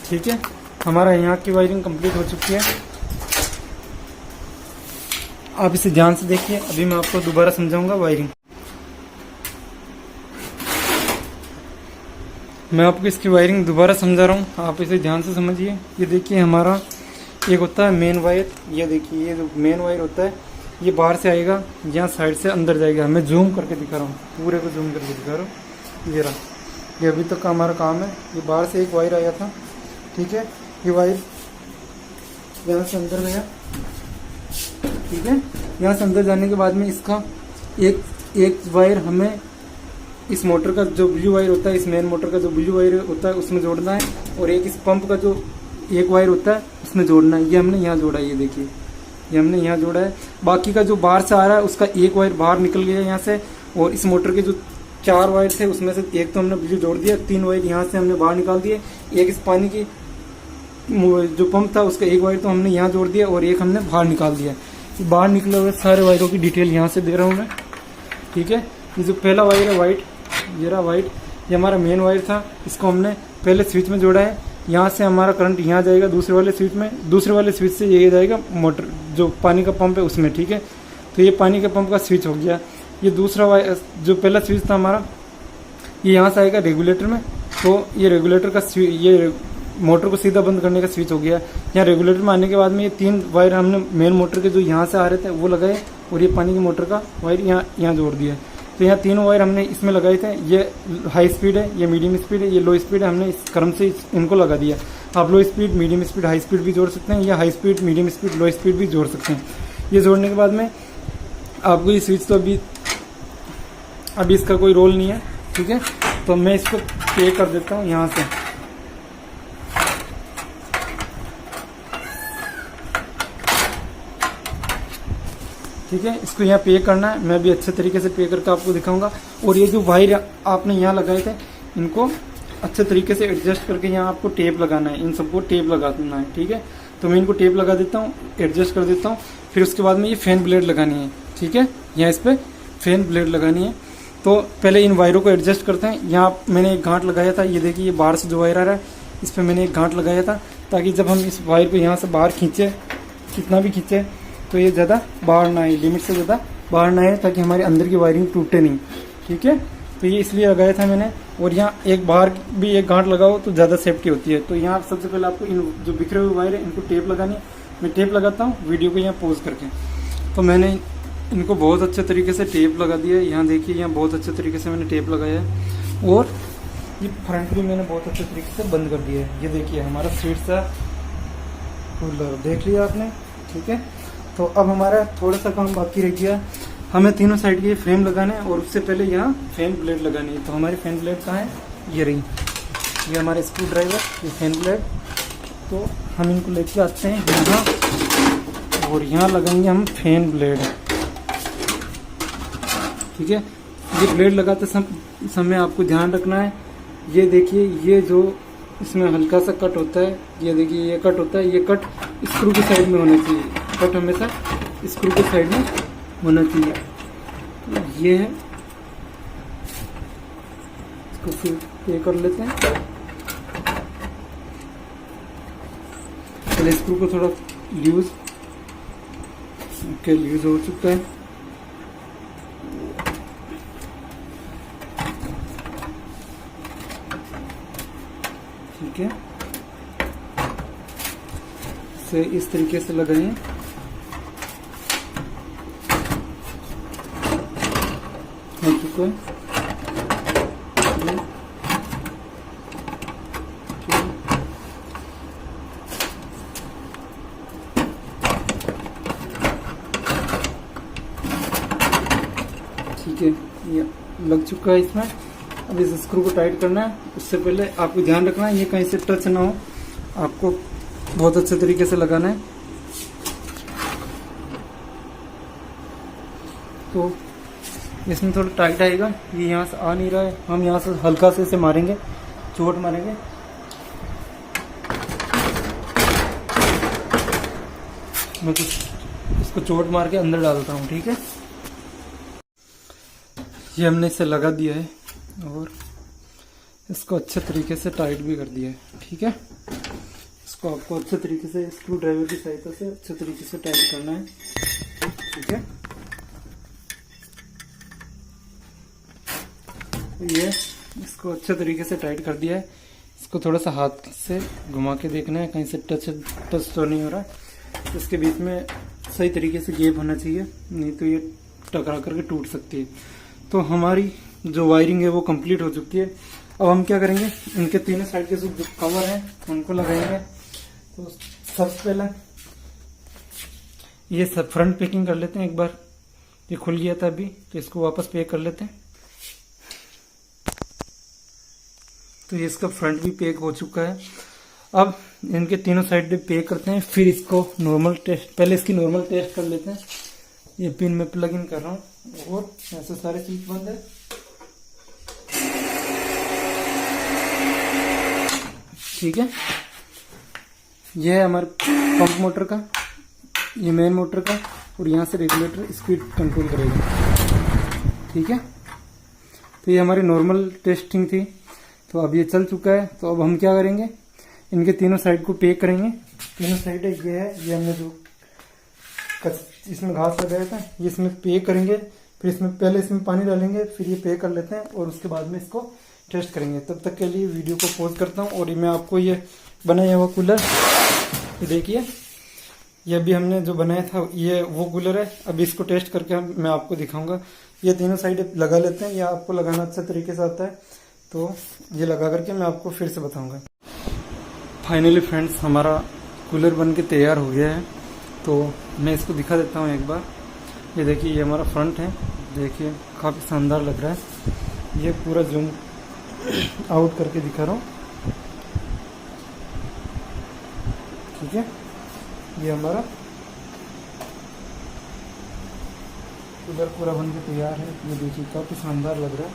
ठीक है, हमारा यहाँ की वायरिंग कंप्लीट हो चुकी है। आप इसे ध्यान से देखिए, अभी मैं आपको दोबारा समझाऊंगा वायरिंग। मैं आपको इसकी वायरिंग दोबारा समझा रहा हूँ, आप इसे ध्यान से समझिए। ये देखिए, हमारा एक होता है मेन वायर। ये देखिए, ये जो मेन वायर होता है, ये बाहर से आएगा, यहाँ साइड से अंदर जाएगा। मैं जूम करके दिखा रहा हूँ, पूरे को जूम करके दिखा रहा हूँ। ये रहा, ये अभी तक का हमारा काम है। ये बाहर से एक वायर आया था, ठीक है। ये वायर यहाँ से अंदर गया, ठीक है। यहाँ से अंदर जाने के बाद में इसका एक वायर हमें इस मोटर का जो ब्लू वायर होता है, इस मेन मोटर का जो ब्लू वायर होता है उसमें जोड़ना है, और एक इस पंप का जो एक वायर होता है उसमें जोड़ना है। ये हमने यहाँ जोड़ा है, ये देखिए, ये हमने यहाँ जोड़ा है। बाकी का जो बाहर से आ रहा है उसका एक वायर बाहर निकल गया यहाँ से, और इस मोटर के जो 4 वायर थे उसमें से एक तो हमने ब्लू जोड़ दिया, 3 वायर यहाँ से हमने बाहर निकाल दिए। एक इस पानी की जो पंप था उसका एक वायर तो हमने यहाँ जोड़ दिया, और एक हमने बाहर निकाल दिया। बाहर निकले हुए सारे वायरों की डिटेल यहाँ से दे रहा हूँ मैं, ठीक है। ये जो पहला वायर है वाइट, ये रहा वाइट, ये हमारा मेन वायर था। इसको हमने पहले स्विच में जोड़ा है। यहाँ से हमारा करंट यहाँ जाएगा दूसरे वाले स्विच में, दूसरे वाले स्विच से ये जाएगा मोटर जो पानी का पंप है उसमें, ठीक है। तो ये पानी के पंप का स्विच हो गया। ये दूसरा वायर जो पहला स्विच था हमारा, ये यहाँ से आएगा रेगुलेटर में। तो ये रेगुलेटर का ये मोटर को सीधा बंद करने का स्विच हो गया। यहाँ रेगुलेटर में आने के बाद में ये 3 वायर हमने मेन मोटर के जो यहाँ से आ रहे थे वो लगाए, और ये पानी की मोटर का वायर यहाँ जोड़ दिया। तो यहाँ तीनों वायर हमने इसमें लगाए थे। ये हाई स्पीड है, ये मीडियम स्पीड है, ये लो स्पीड है। हमने इस क्रम से इनको लगा दिया। आप लो speed, medium speed, high speed भी जोड़ सकते हैं, या हाई स्पीड, मीडियम स्पीड, लो स्पीड भी जोड़ सकते हैं। ये जोड़ने के बाद में आपको ये स्विच तो अभी इसका कोई रोल नहीं है, ठीक है। तो मैं इसको पे कर देता हूँ यहाँ से। ठीक है, इसको यहाँ पे करना है। मैं भी अच्छे तरीके से पे करके आपको दिखाऊंगा। और ये जो वायर आपने यहाँ लगाए थे, इनको अच्छे तरीके से एडजस्ट करके यहाँ आपको टेप लगाना है, इन सबको टेप लगा देना है। ठीक है, तो मैं इनको टेप लगा देता हूँ, एडजस्ट कर देता हूँ। फिर उसके बाद में ये फैन ब्लेड लगानी है। ठीक है, यहाँ इस पर फैन ब्लेड लगानी है। तो पहले इन वायरों को एडजस्ट करते हैं। यहाँ मैंने एक गांठ लगाया था, ये देखिए, ये बाहर से जो वायर आ रहा है इस पर मैंने एक गांठ लगाया था, ताकि जब हम इस वायर को यहाँ से बाहर खींचे, कितना भी खींचे, तो ये ज़्यादा बाहर ना आए, लिमिट से ज़्यादा बाहर ना आए, ताकि हमारे अंदर की वायरिंग टूटे नहीं। ठीक है, तो ये इसलिए लगाया था मैंने। और यहाँ एक बाहर भी एक गांठ लगाओ तो ज़्यादा सेफ्टी होती है। तो यहाँ सबसे पहले आपको इन जो बिखरे हुए वायर है इनको टेप लगानी है। मैं टेप लगाता हूँ वीडियो को यहाँ पॉज करके। तो मैंने इनको बहुत अच्छे तरीके से टेप लगा दिया है। यहाँ देखिए, यहाँ बहुत अच्छे तरीके से मैंने टेप लगाया है। और ये फ्रंट भी मैंने बहुत अच्छे तरीके से बंद कर दिया है। ये देखिए हमारा सीट सा कूलर देख लिया आपने। ठीक है, तो अब हमारा थोड़ा सा काम बाकी रह गया। हमें तीनों साइड के फ्रेम लगाना है और उससे पहले यहाँ फैन ब्लेड लगानी है। तो हमारी फैन ब्लेड कहाँ है, ये रही, ये हमारे स्क्रू ड्राइवर, ये फैन ब्लेड। तो हम इनको लेके आते हैं यहाँ और यहाँ लगाएंगे हम फैन ब्लेड। ठीक है, ये ब्लेड लगाते समय आपको ध्यान रखना है, ये देखिए, ये जो इसमें हल्का सा कट होता है, ये देखिए ये कट होता है, ये कट स्क्रू की साइड में होना चाहिए। कट हमेशा स्क्रू की साइड में होना चाहिए। तो ये है, इसको फिर ये कर लेते हैं। पहले स्क्रू को थोड़ा लूज, ओके, लूज हो चुका है। ठीक है, इसे इस तरीके से लगाएं। हो चुका है। ठीक है, ये लग चुका है इसमें। अब इस स्क्रू को टाइट करना है। उससे पहले आपको ध्यान रखना है ये कहीं से टच ना हो, आपको बहुत अच्छे तरीके से लगाना है। तो इसमें थोड़ा टाइट आएगा, ये यहाँ से आ नहीं रहा है। हम यहाँ से हल्का से इसे मारेंगे, चोट मारेंगे। मैं कुछ इसको चोट मार के अंदर डालता हूँ। ठीक है, ये हमने इसे लगा दिया है और इसको अच्छे तरीके से टाइट भी कर दिया है। ठीक है, इसको आपको अच्छे तरीके से स्क्रू ड्राइवर की सहायता से अच्छे तरीके से टाइट करना है। ठीक है, ये इसको अच्छे तरीके से टाइट कर दिया है। इसको थोड़ा सा हाथ से घुमा के देखना है कहीं से टच तो नहीं हो रहा। इसके बीच में सही तरीके से गैप होना चाहिए, नहीं तो ये टकरा करके टूट सकती है। तो हमारी जो वायरिंग है वो कंप्लीट हो चुकी है। अब हम क्या करेंगे, इनके तीनों साइड के जो कवर हैं उनको लगाएंगे। तो सबसे पहले ये सब फ्रंट पैकिंग कर लेते हैं। एक बार ये खुल गया था अभी, तो इसको वापस पैक कर लेते हैं। तो ये इसका फ्रंट भी पैक हो चुका है। अब इनके तीनों साइड भी पैक करते हैं, फिर इसको नॉर्मल टेस्ट, पहले इसकी नॉर्मल टेस्ट कर लेते हैं। ये पिन में प्लग इन कर रहा हूँ और ऐसे सारे चीज बंद है। ठीक है, ये है हमारे पंप मोटर का, ये मेन मोटर का, और यहाँ से रेगुलेटर स्पीड कंट्रोल करेगा। ठीक है, तो ये हमारी नॉर्मल टेस्टिंग थी। तो अब ये चल चुका है। तो अब हम क्या करेंगे, इनके तीनों साइड को पैक करेंगे। तीनों साइड ये है, ये हमने जो इसमें घास लगाया था ये इसमें पैक करेंगे। फिर इसमें पहले इसमें पानी डालेंगे, फिर ये पैक कर लेते हैं और उसके बाद में इसको टेस्ट करेंगे। तब तक के लिए वीडियो को पॉज करता हूँ। और मैं आपको ये बनाया हुआ कूलर, ये देखिए, ये भी हमने जो बनाया था ये वो कूलर है। अभी इसको टेस्ट करके मैं आपको दिखाऊंगा। ये तीनों साइड लगा लेते हैं, या आपको लगाना अच्छे तरीके से आता है तो ये लगा करके मैं आपको फिर से बताऊंगा। फाइनली फ्रेंड्स, हमारा कूलर बन के तैयार हो गया है। तो मैं इसको दिखा देता हूँ एक बार। ये देखिए, ये हमारा फ्रंट है, देखिए काफ़ी शानदार लग रहा है। ये पूरा जूम आउट करके दिखा रहा हूँ। ठीक है, ये हमारा कूलर पूरा बन के तैयार है। ये देखिए काफ़ी शानदार लग रहा है।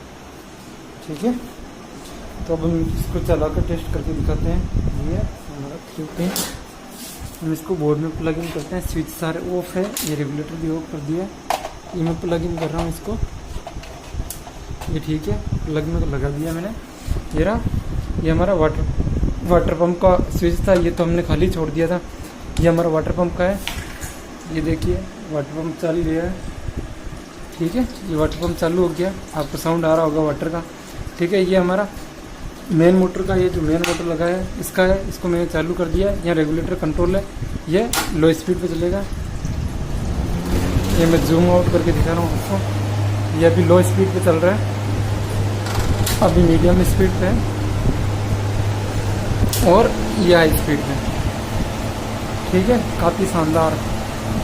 ठीक है, तो अब हम इसको चला कर टेस्ट करके दिखाते हैं। ये हमारा 3 पिन, हम इसको बोर्ड में प्लग इन करते हैं। स्विच सारे ऑफ है, ये रेगुलेटर भी ऑफ कर दिया। ये मैं प्लग इन कर रहा हूँ इसको। ये ठीक है, प्लग में लगा दिया मैंने। ये रहा, ये हमारा वाटर पंप का स्विच था, ये तो हमने खाली छोड़ दिया था। ये हमारा वाटर पंप का है। ये देखिए वाटर पंप चल रहा है। ठीक है, ये वाटर पंप चालू हो गया, आपको साउंड आ रहा होगा वाटर का। ठीक है, ये हमारा मेन मोटर का, ये जो मेन मोटर लगा है इसका है, इसको मैंने चालू कर दिया। यहाँ रेगुलेटर कंट्रोल है, ये लो स्पीड पे चलेगा। ये मैं जूम आउट करके दिखा रहा हूँ आपको। ये अभी लो स्पीड पे चल रहा है, अभी मीडियम स्पीड पे है, और ये हाई स्पीड पे। ठीक है, काफ़ी शानदार,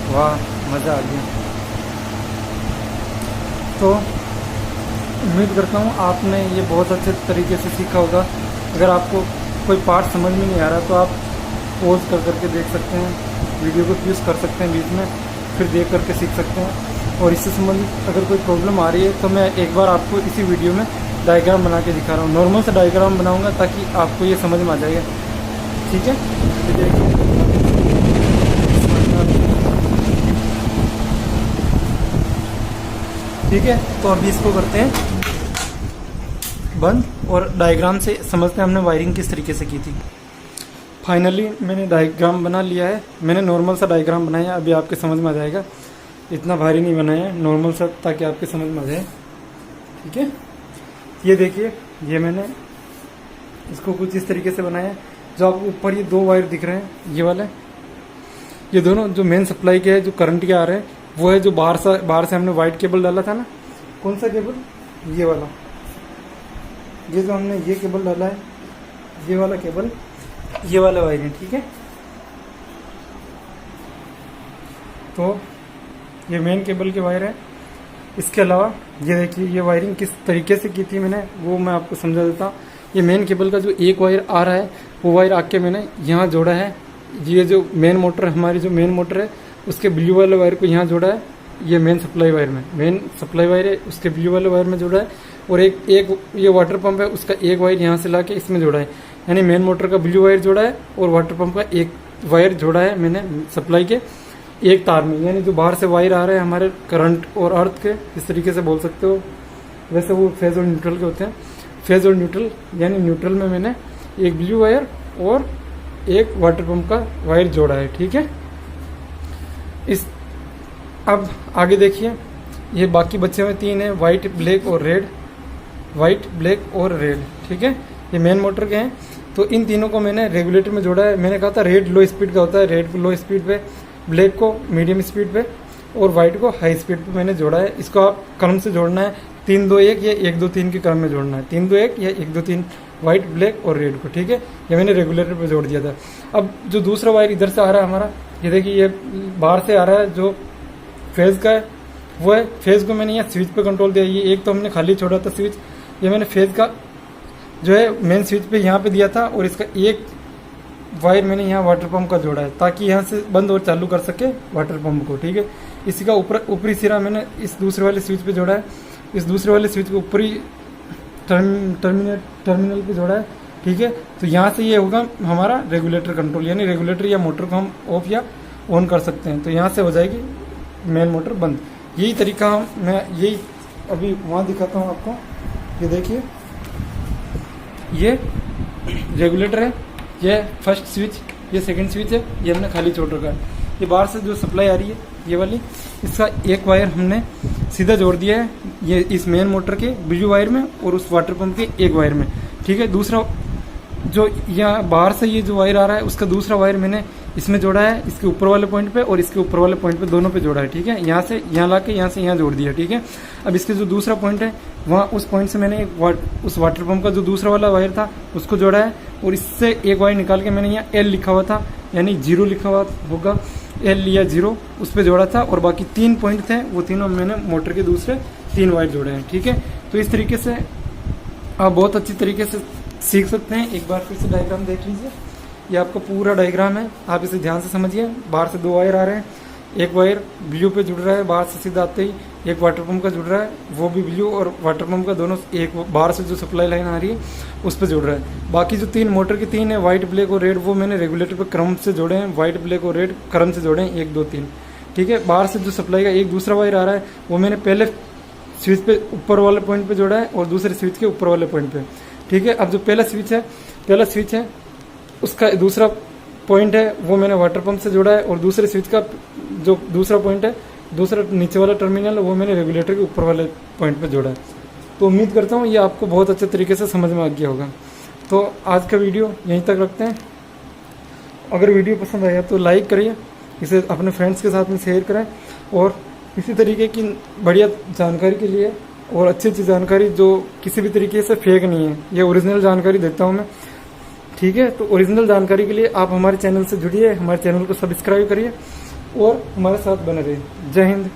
वाह मज़ा आ गया। तो उम्मीद करता हूँ आपने ये बहुत अच्छे तरीके से सीखा होगा। अगर आपको कोई पार्ट समझ में नहीं आ रहा तो आप पॉज कर करके देख सकते हैं, वीडियो को यूज़ कर सकते हैं बीच में, फिर देख करके सीख सकते हैं। और इससे संबंधित अगर कोई प्रॉब्लम आ रही है तो मैं एक बार आपको इसी वीडियो में डायग्राम बना के दिखा रहा हूँ। नॉर्मल से डायग्राम बनाऊँगा ताकि आपको ये समझ में आ जाएगा। ठीक है, ये देखिए ठीक है, तो अभी इसको करते हैं बंद और डायग्राम से समझते हैं हमने वायरिंग किस तरीके से की थी। फाइनली मैंने डायग्राम बना लिया है। मैंने नॉर्मल सा डायग्राम बनाया, अभी आपके समझ में आ जाएगा। इतना भारी नहीं बनाया है, नॉर्मल सा, ताकि आपके समझ में आ जाए। ठीक है, ये देखिए, ये मैंने इसको कुछ इस तरीके से बनाया। जो आपको ऊपर ये 2 वायर दिख रहे हैं, ये वाले, ये दोनों जो मेन सप्लाई के है, जो करंट के आ रहे हैं, वो है जो बाहर से हमने वाइट केबल डाला था ना। कौन सा केबल? ये वाला, ये जो हमने ये केबल डाला है, ये वाला केबल, ये वाला वायरिंग। ठीक है, तो ये मेन केबल के वायर है। इसके अलावा ये देखिए, ये वायरिंग किस तरीके से की थी मैंने, वो मैं आपको समझा देता हूँ। ये मेन केबल का जो एक वायर आ रहा है, वो वायर आके मैंने यहाँ जोड़ा है। ये जो मेन मोटर, हमारी जो मेन मोटर है, उसके ब्लू वाले वायर को यहाँ जोड़ा है। ये मेन सप्लाई वायर में, मेन सप्लाई वायर है, उसके ब्लू वाले वायर में जोड़ा है। और एक ये वाटर पंप है, उसका एक वायर यहाँ से लाके इसमें जोड़ा है। यानी मेन मोटर का ब्लू वायर जोड़ा है और वाटर पंप का एक वायर जोड़ा है मैंने सप्लाई के एक तार में। यानी जो बाहर से वायर आ रहे हैं हमारे करंट और अर्थ के, इस तरीके से बोल सकते हो। वैसे वो फेज और न्यूट्रल के होते हैं। फेज और न्यूट्रल, यानी न्यूट्रल में मैंने एक ब्लू वायर और एक वाटर पंप का वायर जोड़ा है। ठीक है, इस अब आगे देखिए, ये बाकी बचे हुए 3 है, वाइट, ब्लैक और रेड। वाइट, ब्लैक और रेड। ठीक है, ये मेन मोटर के हैं। तो इन तीनों को मैंने रेगुलेटर में जोड़ा है। मैंने कहा था रेड लो स्पीड का होता है, रेड को लो स्पीड पे, ब्लैक को मीडियम स्पीड पे और वाइट को हाई स्पीड पे मैंने जोड़ा है। इसको आप क्रम से जोड़ना है, 3 2 1 या 1 2 3 के क्रम में जोड़ना है। 3 2 1 या 1 2 3, वाइट, ब्लैक और रेड को। ठीक है, ये मैंने रेगुलेटर पे जोड़ दिया था। अब जो दूसरा वायर इधर से आ रहा है हमारा, ये देखिए, ये बाहर से आ रहा है, जो फेज का है वो है। फेज को मैंने यहाँ स्विच पे कंट्रोल दिया। ये एक तो हमने खाली छोड़ा था स्विच, ये मैंने फेज का जो है मेन स्विच पे यहाँ पे दिया था। और इसका एक वायर मैंने यहाँ वाटर पंप का जोड़ा है, ताकि यहाँ से बंद और चालू कर सके वाटर पंप को। ठीक है, इसी का ऊपरी सिरा मैंने इस दूसरे वाले स्विच पे जोड़ा है। इस दूसरे वाले स्विच को ऊपरी टर्मिनल पे जोड़ा है। ठीक है, तो यहाँ से ये होगा हमारा रेगुलेटर कंट्रोल, यानी रेगुलेटर या मोटर को हम ऑफ या ऑन कर सकते हैं। तो यहाँ से हो जाएगी मेन मोटर बंद। यही तरीका मैं यही अभी वहाँ दिखाता हूँ आपको। ये देखिए, ये रेगुलेटर है, ये फर्स्ट स्विच, ये सेकंड स्विच है, ये हमने खाली छोड़ रखा है। ये बाहर से जो सप्लाई आ रही है ये वाली, इसका एक वायर हमने सीधा जोड़ दिया है ये इस मेन मोटर के ब्लू वायर में और उस वाटर पंप के एक वायर में। ठीक है, दूसरा जो यहाँ बाहर से ये जो वायर आ रहा है उसका दूसरा वायर मैंने इसमें जोड़ा है, इसके ऊपर वाले पॉइंट पे और इसके ऊपर वाले पॉइंट पे, दोनों पे जोड़ा है। ठीक है, यहाँ से यहाँ ला के यहाँ से यहाँ जोड़ दिया। ठीक है, अब इसके जो दूसरा पॉइंट है वहाँ उस पॉइंट से मैंने उस वाटर पंप का जो दूसरा वाला वायर था उसको जोड़ा है और इससे एक वायर निकाल के मैंने यहाँ एल लिखा हुआ था, यानी 0 लिखा हुआ होगा, एल या 0, उस पर जोड़ा था। और बाकी 3 पॉइंट थे, वो तीनों मैंने मोटर के दूसरे 3 वायर जोड़े हैं। ठीक है, तो इस तरीके से आप बहुत अच्छी तरीके से सीख सकते हैं। एक बार फिर से डायग्राम देख लीजिए, ये आपका पूरा डायग्राम है, आप इसे ध्यान से समझिए। बाहर से 2 वायर आ रहे हैं, एक वायर ब्लू पे जुड़ रहा है बाहर से सीधा आते ही, एक वाटर पंप का जुड़ रहा है, वो भी ब्लू और वाटर पंप का दोनों, एक बाहर से जो सप्लाई लाइन आ रही है उस पर जुड़ रहा है। बाकी जो 3 मोटर की 3 है, व्हाइट, ब्लैक और रेड, वो मैंने रेगुलेटर पे क्रम से जोड़े हैं, व्हाइट, ब्लैक और रेड क्रम से जोड़े हैं, 1 2 3, ठीक है। बाहर से जो सप्लाई का एक दूसरा वायर आ रहा है वो मैंने पहले स्विच पे ऊपर वाले पॉइंट पे जोड़ा है और दूसरे स्विच के ऊपर वाले पॉइंट पे, ठीक है। अब जो पहला स्विच है उसका दूसरा पॉइंट है वो मैंने वाटर पंप से जोड़ा है, और दूसरे स्विच का जो दूसरा पॉइंट है, दूसरा नीचे वाला टर्मिनल है, वो मैंने रेगुलेटर के ऊपर वाले पॉइंट पे जोड़ा है। तो उम्मीद करता हूँ ये आपको बहुत अच्छे तरीके से समझ में आ गया होगा। तो आज का वीडियो यहीं तक रखते हैं। अगर वीडियो पसंद आया तो लाइक करिए, इसे अपने फ्रेंड्स के साथ में शेयर करें, और इसी तरीके की बढ़िया जानकारी के लिए और अच्छी जानकारी जो किसी भी तरीके से फेक नहीं है, ये ओरिजिनल जानकारी देता हूँ मैं, ठीक है। तो ओरिजिनल जानकारी के लिए आप हमारे चैनल से जुड़िए, हमारे चैनल को सब्सक्राइब करिए और हमारे साथ बने रहिए। जय हिंद।